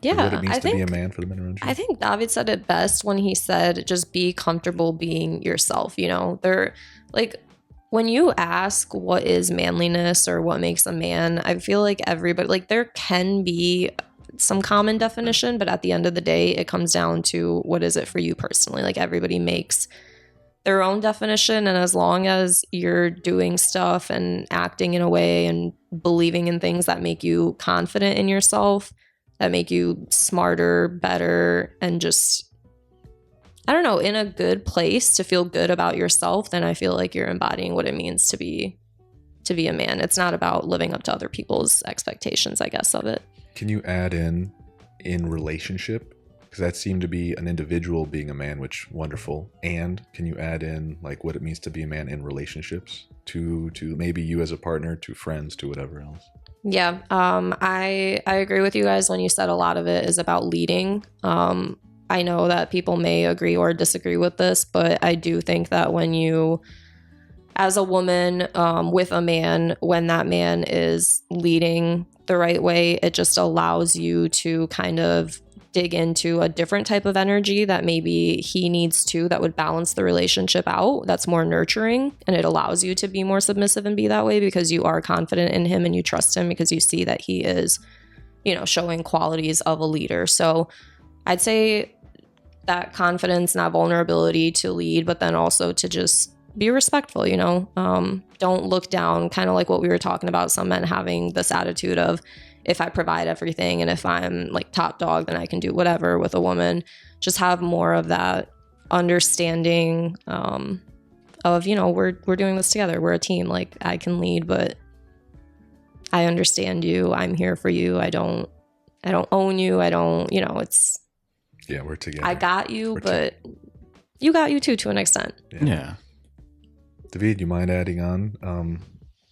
Yeah, what it means to be a man for the men around you? I think David said it best when he said, just be comfortable being yourself. You know, they're like, when you ask what is manliness or what makes a man, I feel like everybody, like there can be some common definition, but at the end of the day, it comes down to what is it for you personally? Like everybody makes their own definition. And as long as you're doing stuff and acting in a way and believing in things that make you confident in yourself, that make you smarter, better, and just, I don't know, in a good place to feel good about yourself, then I feel like you're embodying what it means to be a man. It's not about living up to other people's expectations, I guess, of it. Can you add in relationship? Because that seemed to be an individual being a man, which wonderful. And can you add in like what it means to be a man in relationships to maybe you as a partner, to friends, to whatever else? Yeah, I agree with you guys when you said a lot of it is about leading. I know that people may agree or disagree with this, but I do think that when you, as a woman with a man, when that man is leading the right way, it just allows you to kind of dig into a different type of energy that maybe he needs to, that would balance the relationship out, that's more nurturing, and it allows you to be more submissive and be that way because you are confident in him and you trust him because you see that he is, you know, showing qualities of a leader. So I'd say that confidence and that vulnerability to lead, but then also to just be respectful, you know, don't look down, kind of like what we were talking about, some men having this attitude of, if I provide everything and if I'm like top dog, then I can do whatever with a woman. Just have more of that understanding of, you know, we're doing this together. We're a team. Like, I can lead, but I understand you. I'm here for you. I don't own you. I don't, you know, it's, yeah, we're together. I got you, but you got you too, to an extent. Yeah. David, you mind adding on,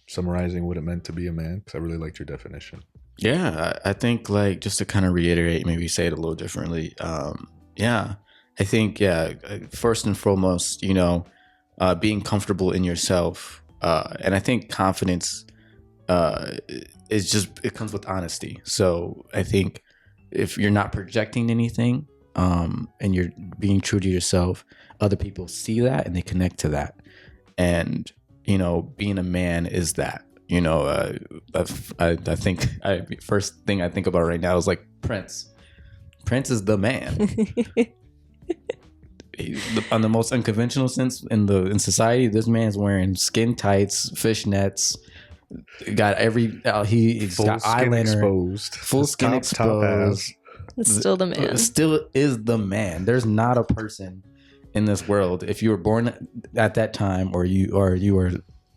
summarizing what it meant to be a man? Because I really liked your definition. Yeah, I think, like, just to kind of reiterate, maybe say it a little differently. Yeah, I think, first and foremost, you know, being comfortable in yourself. And I think confidence is just, it comes with honesty. So I think if you're not projecting anything and you're being true to yourself, other people see that and they connect to that. And, you know, being a man is that. You know, I think first thing I think about right now is like Prince. Prince is the man. On the most unconventional sense in society, this man's wearing skin tights, fishnets. Got he's full got skin eyeliner exposed, full skin top exposed. It's still the man. Still is the man. There's not a person in this world, if you were born at that time or you were,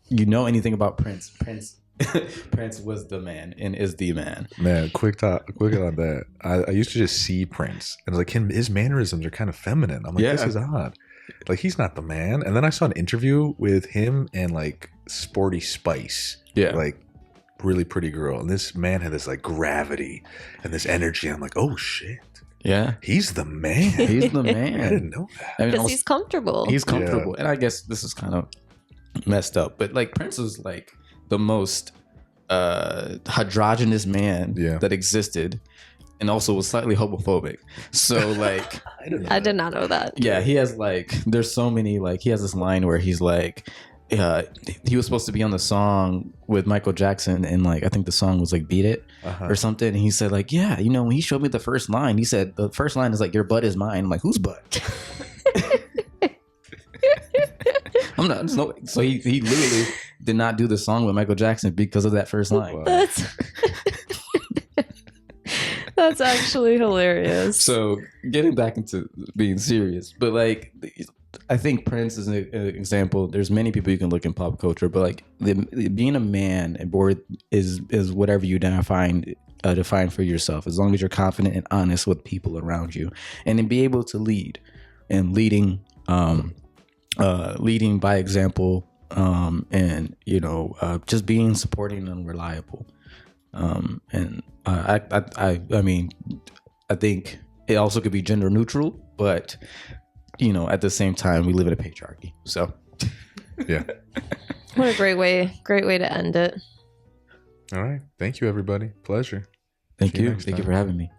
you know, anything about Prince was the man and is the man. Man, quick on that. I used to just see Prince and like his mannerisms are kind of feminine. I'm like, this is odd. Like, he's not the man. And then I saw an interview with him and like Sporty Spice. Yeah. Like, really pretty girl. And this man had this like gravity and this energy. I'm like, oh shit. Yeah. He's the man. He's the man. I didn't know that. Because he's comfortable. He's comfortable. Yeah. And I guess this is kind of messed up, but like Prince was like the most androgynous man that existed, and also was slightly homophobic. So like I did not know that. Yeah, he has like, there's so many, like, he has this line where he's like, he was supposed to be on the song with Michael Jackson, and like I think the song was like Beat It or something, and he said like, yeah, you know, when he showed me the first line, he said the first line is like, your butt is mine. I'm like, whose butt? I'm not. So he literally did not do the song with Michael Jackson because of that first line. Wow. That's actually hilarious. So getting back into being serious, but like, I think Prince is an example. There's many people you can look in pop culture, but like being a man and bored is whatever you define for yourself. As long as you're confident and honest with people around you, and then be able to lead, and leading by example, and you know, just being supporting and reliable. And I mean, I think it also could be gender neutral, but you know, at the same time, we live in a patriarchy. So, yeah. What a great way to end it. All right. Thank you, everybody. Pleasure. Thank you for having me.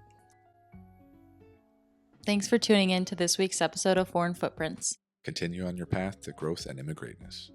Thanks for tuning in to this week's episode of Foreign Footprints. Continue on your path to growth and immigrantness.